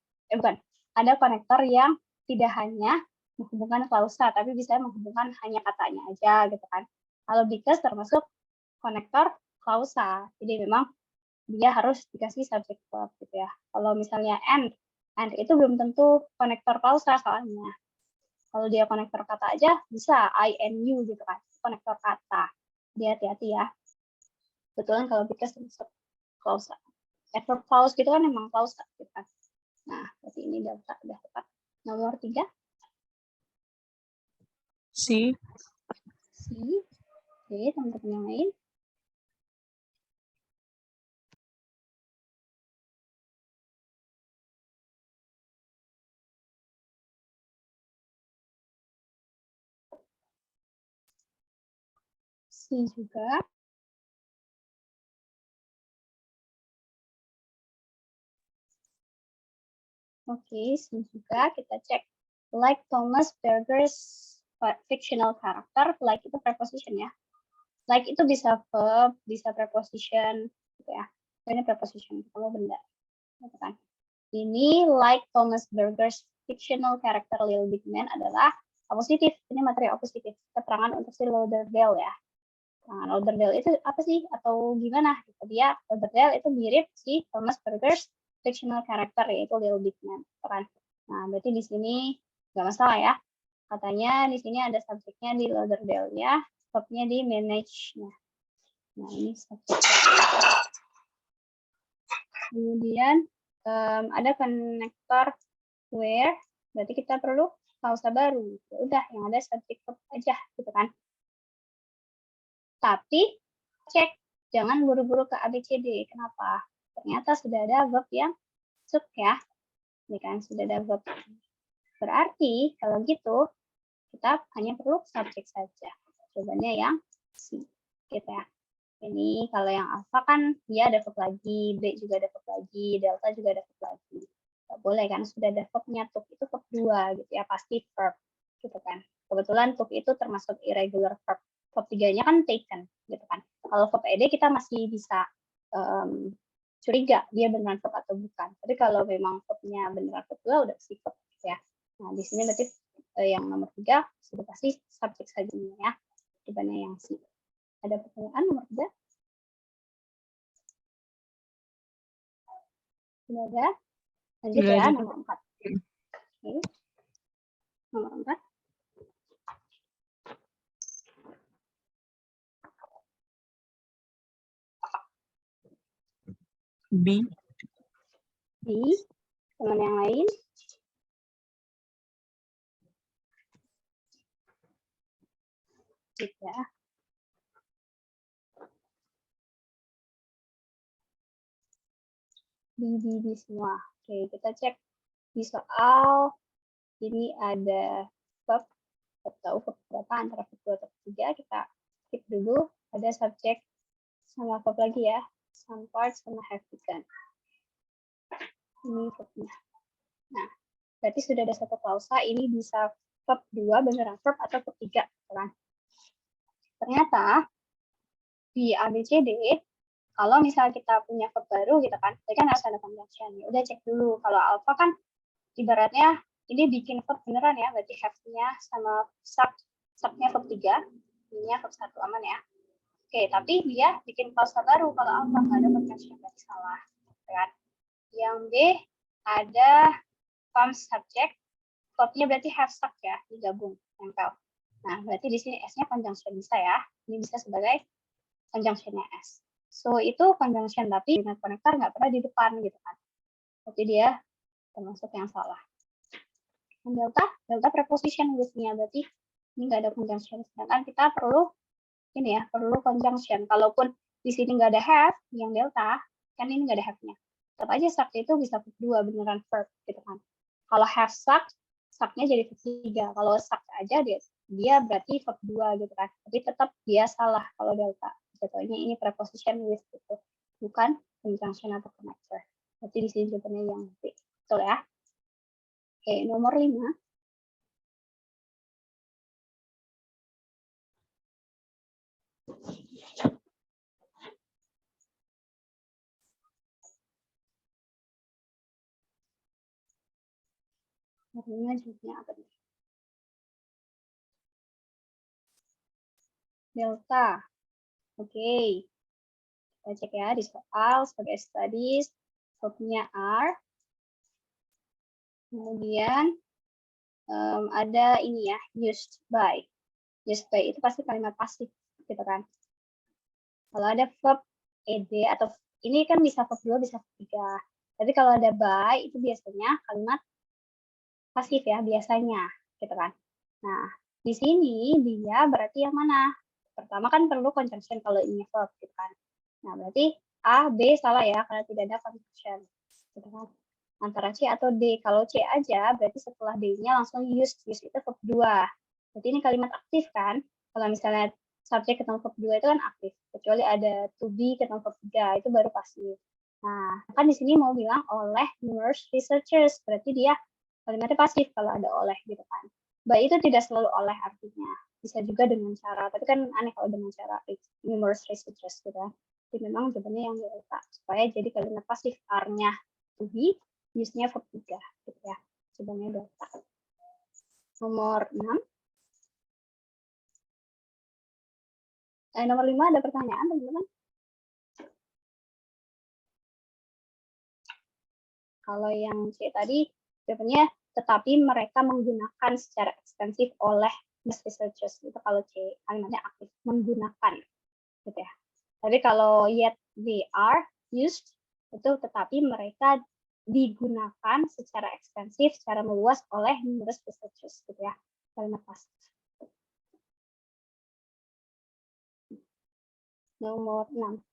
ada konektor yang tidak hanya menghubungkan klausa, tapi bisa menghubungkan hanya katanya aja gitu kan. Kalau because termasuk konektor klausa, jadi memang dia harus dikasih subject verb gitu ya. Kalau misalnya and itu belum tentu konektor klausa soalnya. Kalau dia konektor kata aja bisa I and you gitu kan, konektor kata. Dia hati-hati ya. Betulan kalau because termasuk klausa. Adverb clause gitu kan memang clause gitu kan. Nah, berarti ini delta udah tepat. Nomor 3. C. Oke, teman-teman yang lain. C juga. Oke, C juga kita cek. Like Thomas Berger's fictional character, like itu preposition ya. Like itu bisa verb, bisa preposition gitu ya. Ini preposition kalau benda. Gitu kan. Ini like Thomas Berger's fictional character Little Big Man adalah positif, ini materi positif, keterangan untuk si Lauderdale ya. Nah, Lauderdale itu apa sih atau gimana? Dia Lauderdale itu mirip si Thomas Berger's fictional character yaitu Little Big Man, kan? Nah, berarti di sini nggak masalah ya. Katanya di sini ada subjeknya di Lauderdale ya, verbnya di manage-nya. Nah, ini subjek. Kemudian ada konektor where, berarti kita perlu klausa baru. Ya udah, yang ada subjek verb aja, gitu kan? Tapi cek, jangan buru-buru ke ABCD. Kenapa? Ternyata sudah ada verb yang masuk ya. Ini kan sudah ada verb. Berarti kalau gitu kita hanya perlu subjek saja. Jawabannya yang C, gitu ya. Ini kalau yang alpha kan dia ada verb lagi, B juga ada verb lagi, delta juga ada verb lagi. Nggak boleh kan, sudah ada verbnya, tuk itu verb 2 gitu ya, pasti verb gitu kan. Kebetulan tuk itu termasuk irregular verb. Verb 3-nya kan taken gitu kan. Kalau verb ed kita masih bisa curiga dia beneran verb atau bukan. Tapi kalau memang verbnya beneran verb 2 udah pasti verb gitu ya. Nah, di sini berarti yang nomor 3 sudah pasti subjek saja ya. Jawabannya yang C. Ada pertanyaan nomor 3? Sudah ada? Lanjut ya, nomor 4. Oke. Nomor 4. B. B. Teman yang lain? Ya. B semua. Oke, kita cek di soal ini ada verb, tahu verb berapa antara verb 2 atau 3, kita skip dulu. Ada subjek sama verb lagi ya, some parts sama have begun. Ini verbnya. Nah, berarti sudah ada satu klausa, ini bisa verb 2 beneran verb atau verb 3, kan? Ternyata di ABCD kalau misalnya kita punya verb baru gitu kan, jadi kan harus ada conjunction. Udah cek dulu. Kalau alpha kan ibaratnya ini bikin verb beneran ya, berarti have-nya sama subnya verb 3, ininya verb 1 aman ya. Oke, tapi dia bikin klausa baru kalau alpha nggak ada conjunction, berarti salah. Kan? Yang B ada form subject, verbnya berarti have sub ya, digabung, nempel. Nah, berarti di sini S-nya conjunction bisa ya. Ini bisa sebagai conjunction-nya S. So, itu conjunction, tapi dengan konektor nggak pernah di depan gitu kan. Berarti dia termasuk yang salah. Delta preposition with-nya, berarti ini nggak ada conjunction. Sedangkan kita perlu ini ya, perlu conjunction. Kalaupun di sini nggak ada have, yang delta, kan ini nggak ada have-nya. Tetap aja suck itu bisa verb 2, beneran verb gitu kan. Kalau have suck, suck-nya jadi verb 3. Kalau suck aja dia berarti verb 2 gitu kan. Tapi tetap dia salah kalau delta. Contohnya ini preposition with gitu, bukan conjunction atau connector. Berarti di sini jawabannya yang B. Betul ya? Oke, nomor 5. Nomornya jawabnya apa nih? Delta. Oke. Kita cek ya di soal sebagai studies, verbnya are. Kemudian ada ini ya, used by. Used by itu pasti kalimat pasif, gitu kan. Kalau ada verb ed atau ini kan bisa verb 2, bisa verb 3. Tapi kalau ada by itu biasanya kalimat pasif ya, biasanya, gitu kan. Nah, di sini dia berarti yang mana? Pertama kan perlu conjunction kalau ini verb, gitu kan. Nah, berarti A, B salah ya, karena tidak ada conjunction. Gitu kan. Antara C atau D. Kalau C aja, berarti setelah D-nya langsung use. Use itu verb 2. Berarti ini kalimat aktif kan. Kalau misalnya subjek ketemu verb 2 itu kan aktif. Kecuali ada to be ketemu verb 3, itu baru pasif. Nah, kan di sini mau bilang oleh numerous researchers. Berarti dia kalimatnya pasif kalau ada oleh gitu kan. By itu tidak selalu oleh artinya. Bisa juga dengan cara, tapi kan aneh kalau dengan cara numerous researchers gitu kan. Jadi memang jawabannya yang delta supaya jadi kalimat pasif are-nya to be, use-nya verb 3 gitu ya. Jawabannya delta. Nomor 6. Nomor 5 ada pertanyaan, teman-teman? Kalau yang C tadi, jawabannya tetapi mereka menggunakan secara ekstensif oleh researchers. Itu kalau C, kalimatnya aktif, menggunakan. Gitu ya. Tapi kalau yet they are used, itu tetapi mereka digunakan secara ekstensif, secara meluas oleh numerous researchers. Gitu ya. Kalimat pasif. Nomor 6.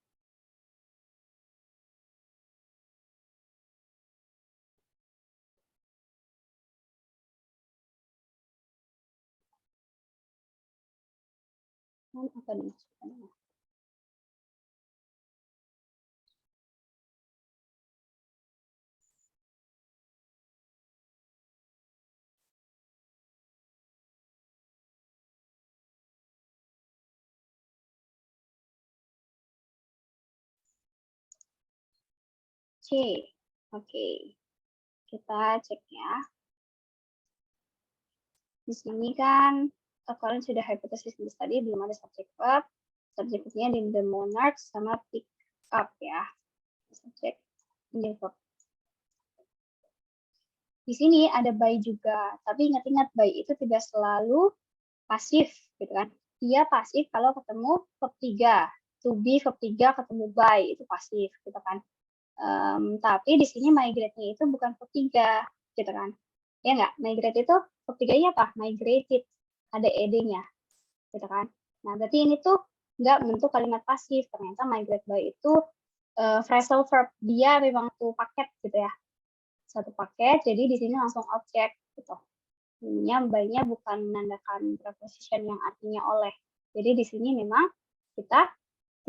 Apa dimasukkan? C. Oke. Kita cek ya. Di sini kan kalian sudah hypothesis tadi, belum ada subject verb. Subject verbnya di the monarch sama pick up ya. Subject verb. Di sini ada by juga, tapi ingat-ingat by itu tidak selalu pasif, gitu kan? Dia pasif kalau ketemu verb 3, to be verb 3 ketemu by itu pasif, gitu kan? Tapi di sini migrate-nya itu bukan verb 3, gitu kan? Ya nggak? Migrate itu verb 3-nya apa? Migrated, ada ed-nya, gitu kan? Nah, berarti ini tuh nggak bentuk kalimat pasif. Ternyata migrate by itu phrasal verb, dia memang tuh paket, gitu ya. Satu paket, jadi di sini langsung objek gitu. Ininya by-nya bukan menandakan preposition yang artinya oleh. Jadi di sini memang kita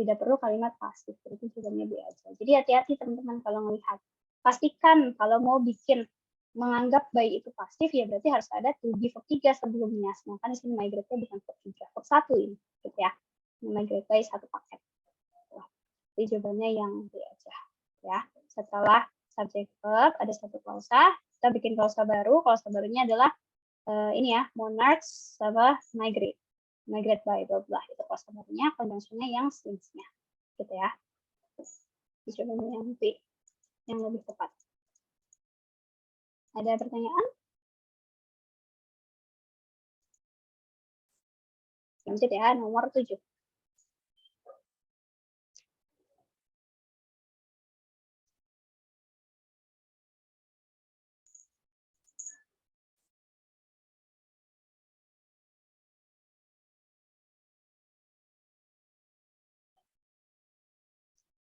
tidak perlu kalimat pasif, itu jawabannya B aja. Jadi hati-hati teman-teman kalau melihat. Pastikan kalau mau bikin menganggap by itu pasif ya berarti harus ada to be verb 3 sebelumnya. Sedangkan di sini migrate-nya bukan verb 3, verb 1 ini gitu ya. Migrate by satu paket. Jadi jawabannya yang B aja ya. Setelah subject verb ada satu klausa, kita bikin klausa baru. Klausa barunya adalah ini ya, monarchs sama migrate by blah blah, itu klausa barunya, conjunctionnya yang since-nya gitu ya. Jawabannya yang B yang lebih tepat. Ada pertanyaan? Lanjut ya, nomor 7.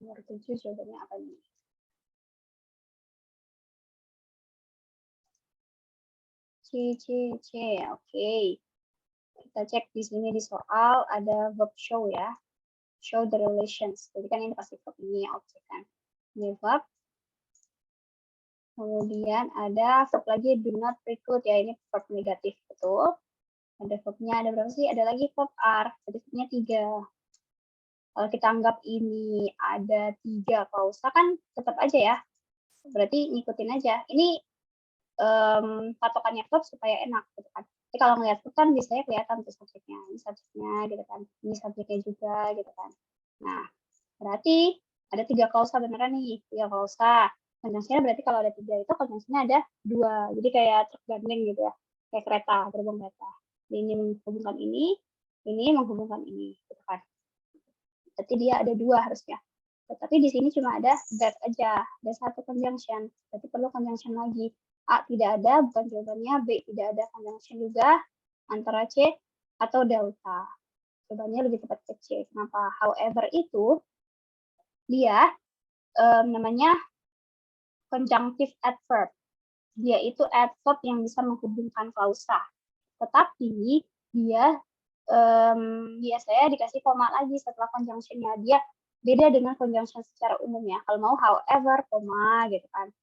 Nomor 7 jawabannya apa nih? C. Oke. Kita cek di sini di soal ada verb show ya. Show the relations. Jadi kan ini pasti verb ini objek kan. Ini verb. Kemudian ada verb lagi do not preclude ya, ini verb negatif betul. Ada verbnya ada berapa sih? Ada lagi verb are. Jadi verbnya 3. Kalau kita anggap ini ada 3 klausa kan tetap aja ya. Berarti ngikutin aja. Ini patokannya verb supaya enak gitu kan. Jadi kalau ngeliat verb kan biasanya kelihatan tuh subjeknya. Ini subjeknya gitu kan. Ini subjeknya juga gitu kan. Nah, berarti ada 3 klausa beneran nih. 3 klausa. Konjungsinya berarti kalau ada 3 itu konjungsinya ada 2. Jadi kayak truk gandeng gitu ya. Kayak kereta, gerbong kereta. Ini menghubungkan ini menghubungkan ini gitu kan. Berarti dia ada 2 harusnya. Tetapi di sini cuma ada that aja, ada satu conjunction. Berarti perlu conjunction lagi. A tidak ada, bukan jawabannya. B tidak ada conjunction juga. Antara C atau delta. Jawabannya lebih tepat ke C. Kenapa? However itu, dia namanya conjunctive adverb. Dia itu adverb yang bisa menghubungkan klausa. Tetapi dia biasanya dikasih koma lagi setelah conjunction-nya. Dia beda dengan conjunction secara umum ya. Kalau mau however, koma gitu kan.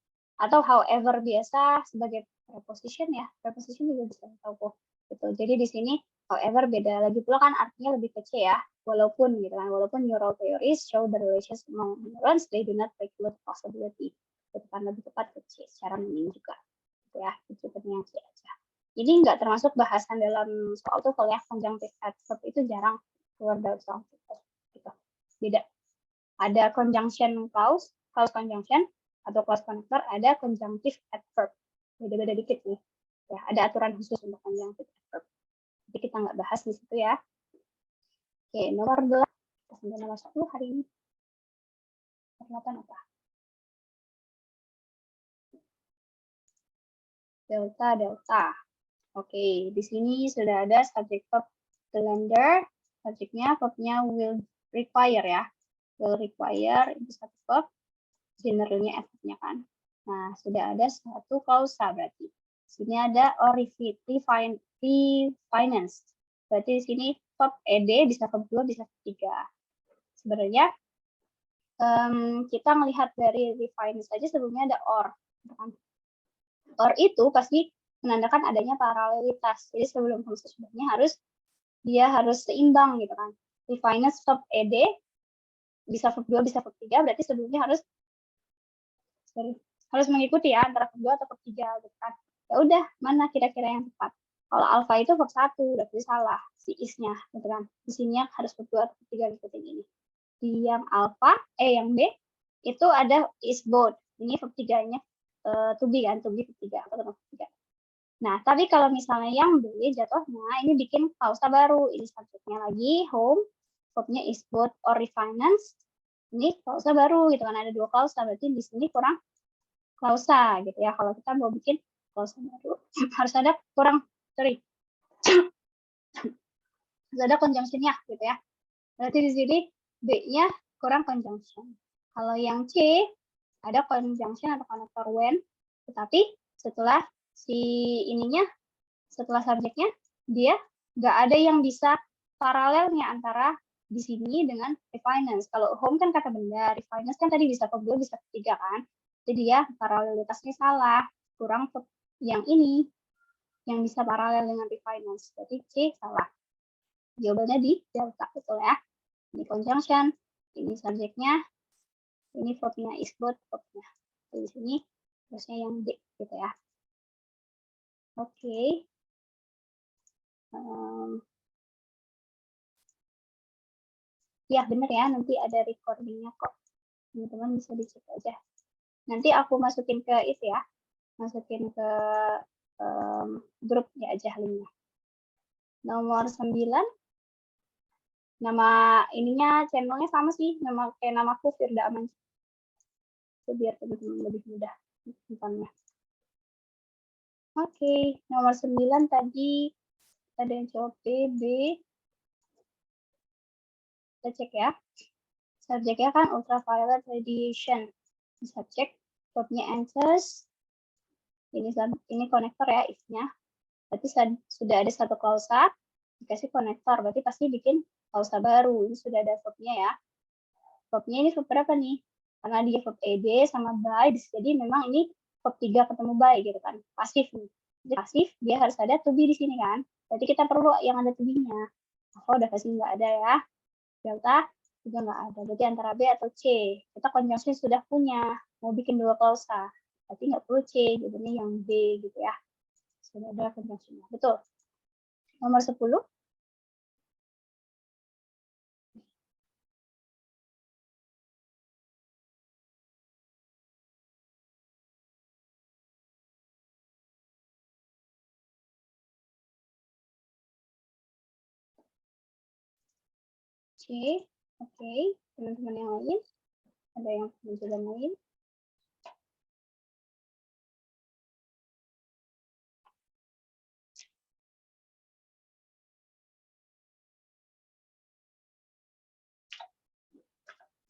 Atau however biasa sebagai preposition ya. Preposition juga bisa tahu gitu. Jadi di sini however beda lagi pula kan artinya lebih kecil ya. Walaupun gitu kan. Walaupun neural theories show the relations among neurons, they do not preclude possibility. Itu kan lebih tepat kecil secara meaning juga. Gitu ya. Itu yang aja. Ini nggak termasuk bahasan dalam soal tuh kalau yang conjunctive adverb itu jarang keluar dari artikel. Gitu. Beda. Ada conjunction clause conjunction, atau clause connector, ada conjunctive adverb. Beda-beda dikit nih. Ya, ada aturan khusus untuk conjunctive adverb. Jadi kita nggak bahas di situ ya. Oke, nomor 8. Kita sampai nomor 10 hari ini. Perlatan apa? Delta. Oke, di sini sudah ada subject verb calendar, subjeknya, verbnya will require ya. Will require itu satu verb, generalnya adverbnya kan. Nah, sudah ada satu klausa berarti. Di sini ada refinance. Berarti di sini verb ed bisa verb 2, bisa verb 3. Sebenarnya kita melihat dari refinance saja sebelumnya ada or. Or itu pasti menandakan adanya paralelitas. Jadi sebelum khusus sesudahnya dia harus seimbang gitu kan. Refinance verb ed bisa verb 2, bisa verb 3, berarti sebelumnya harus mengikuti ya antara verb 2 atau verb 3 gitu kan. Ya udah, mana kira-kira yang tepat? Kalau alpha itu verb 1, berarti salah si is-nya gitu kan. Di sini harus verb 2 atau verb 3 ngikutin ini. Di yang alpha, yang B itu ada is both. Ini verb 3-nya to be kan, to be verb 3 atau verb 3. Nah, tapi kalau misalnya yang B jatuhnya ini bikin klausa baru. Ini subjeknya lagi home, verbnya is both or refinance. Ini klausa baru gitu kan, ada 2 klausa, berarti di sini kurang klausa gitu ya. Kalau kita mau bikin klausa baru harus ada harus ada conjunction-nya gitu ya. Berarti di sini B-nya kurang conjunction. Kalau yang C ada conjunction atau connector when, tetapi setelah setelah subjeknya dia nggak ada yang bisa paralelnya antara di sini dengan refinance. Kalau home kan kata benda, refinance kan tadi bisa verb 2, bisa verb 3 kan. Jadi ya paralelitasnya salah, kurang yang ini yang bisa paralel dengan refinance. Berarti C salah. Jawabannya di delta, betul ya. Ini conjunction, ini subjeknya, ini verbnya is both, verbnya. Di sini terusnya yang D gitu ya. Oke. Ya bener ya, nanti ada recordingnya kok. Teman-teman bisa dicek aja. Nanti aku masukin ke itu ya, masukin ke grup ya aja linknya. Nomor 9. Nama ininya channelnya sama sih, kayak namaku Firda Aman. Itu biar teman-teman lebih mudah simpannya. Oke, nomor 9 tadi ada yang jawab B. Kita cek ya. Subjeknya kan ultraviolet radiation. Subjek, verbnya answers. Ini konektor ya, if-nya. Berarti sudah ada satu klausa, dikasih konektor. Berarti pasti bikin klausa baru. Ini sudah ada verbnya ya. Verbnya ini verb berapa nih? Karena dia verb ed sama by, jadi memang ini verb 3 ketemu by gitu kan. Pasif nih. Jadi pasif, dia harus ada to be di sini kan. Berarti kita perlu yang ada to be-nya. Oh, udah pasti nggak ada ya. Delta juga nggak ada. Berarti antara B atau C. Kita conjunction sudah punya. Mau bikin 2 klausa. Berarti nggak perlu C. Jadinya yang B gitu ya. Sudah ada conjunction-nya. Betul. Nomor 10. C. Oke. Teman-teman yang lain. Ada yang mencoba lain?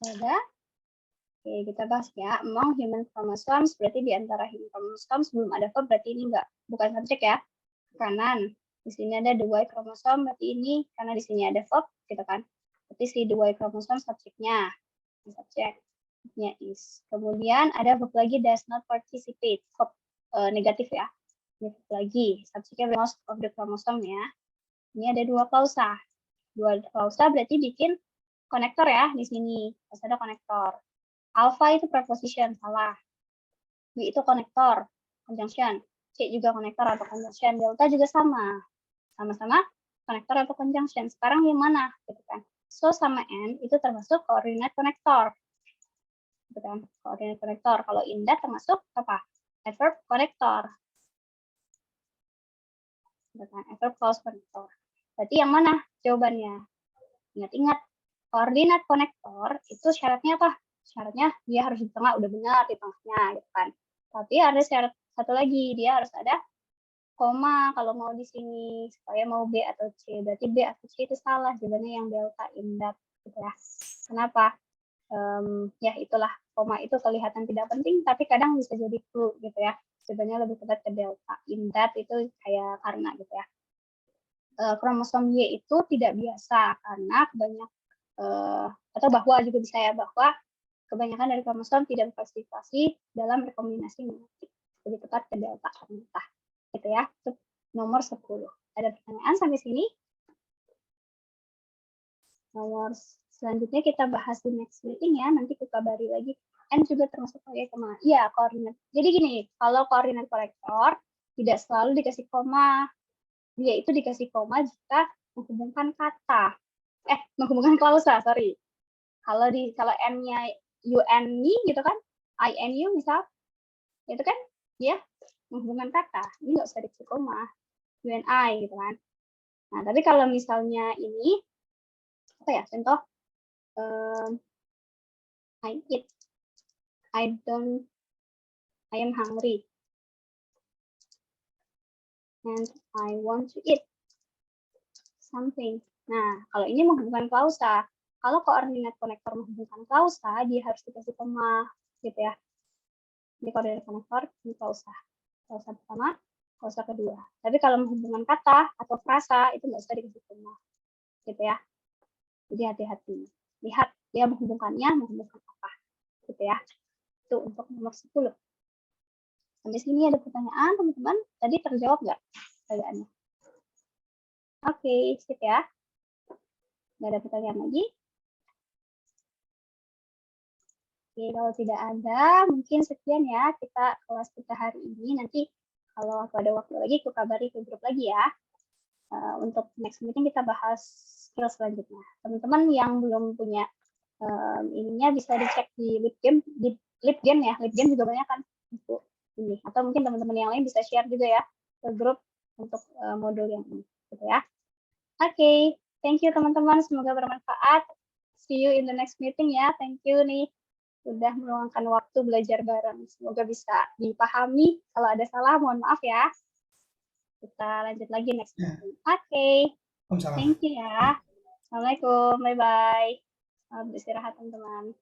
Ada? Oke, kita bahas ya. Among human chromosomes, berarti di antara human chromosomes belum ada verb, berarti ini bukan subjek ya. Kanan. Di sini ada the Y chromosome, berarti ini karena di sini ada verb, gitu kan. Berarti si the Y chromosome subjeknya. Subjeknya is. Kemudian ada verb lagi does not participate, verb negatif ya. Ini verb lagi, subjeknya most of the chromosome ya. Ini ada 2 klausa. 2 klausa berarti bikin konektor ya di sini. Harus ada konektor. Alpha itu preposition, salah. B itu konektor, conjunction. C juga konektor atau conjunction. Delta juga sama. Sama-sama konektor atau conjunction. Sekarang yang mana? Gitu kan. So sama and itu termasuk coordinate connector. Gitu kan. Coordinate connector. Kalau in that termasuk apa? Adverb connector. Gitu kan. Adverb clause connector. Berarti yang mana jawabannya? Ingat-ingat, coordinate connector itu syaratnya apa? Syaratnya dia harus di tengah, udah benar di tengahnya, gitu kan. Tapi ada syarat satu lagi, dia harus ada koma kalau mau di sini, supaya mau B atau C. Berarti B atau C itu salah, jawabannya yang delta in that, gitu ya. Kenapa? Ya itulah, koma itu kelihatan tidak penting, tapi kadang bisa jadi clue, gitu ya. Jawabannya lebih tepat ke delta in that itu kayak karena, gitu ya. Kromosom Y itu tidak biasa karena atau bahwa juga bisa ya, bahwa kebanyakan dari kromosom tidak berpartisipasi dalam rekombinasi genetik. Lebih tepat ke delta ternyata. Gitu ya. Nomor 10. Ada pertanyaan sampai sini? Nomor selanjutnya kita bahas di next meeting ya. Nanti kita kabari lagi. N juga termasuk proyek kemana? Iya, koordinat. Jadi gini, kalau koordinat korektor tidak selalu dikasih koma. Dia itu dikasih koma jika menghubungkan kata. Menghubungkan klausa, sorry. Kalau N-nya UNI gitu kan, INU misal, itu kan dia menghubungkan kata. Ini nggak usah dikasih koma, UNI gitu kan. Nah, tapi kalau misalnya ini, apa ya, contoh, I eat, I am hungry, and I want to eat something. Nah, kalau ini menghubungkan klausa. Kalau koordinat konektor menghubungkan klausa, dia harus dikasih koma, gitu ya. Ini koordinat konektor, ini klausa. Klausa pertama, klausa kedua. Tapi kalau menghubungkan kata atau frasa, itu nggak usah dikasih koma, gitu ya. Jadi hati-hati. Lihat dia menghubungkannya, menghubungkan apa, gitu ya. Itu untuk nomor 10. Sampai sini ada pertanyaan, teman-teman? Tadi terjawab nggak pertanyaannya? Oke, sip ya. Nggak ada pertanyaan lagi? Oke, kalau tidak ada, mungkin sekian ya kelas kita hari ini. Nanti kalau aku ada waktu lagi, aku kabari ke grup lagi ya. Untuk next meeting kita bahas skill selanjutnya. Teman-teman yang belum punya ininya bisa dicek di LibGame ya. LibGame juga banyak kan untuk ini. Atau mungkin teman-teman yang lain bisa share juga ya ke grup untuk modul yang ini. Gitu ya. Oke, thank you teman-teman. Semoga bermanfaat. See you in the next meeting ya. Thank you nih. Sudah meluangkan waktu belajar bareng. Semoga bisa dipahami. Kalau ada salah, mohon maaf ya. Kita lanjut lagi next meeting. Oke. Thank you ya. Assalamualaikum. Bye-bye. Selamat beristirahat, teman-teman.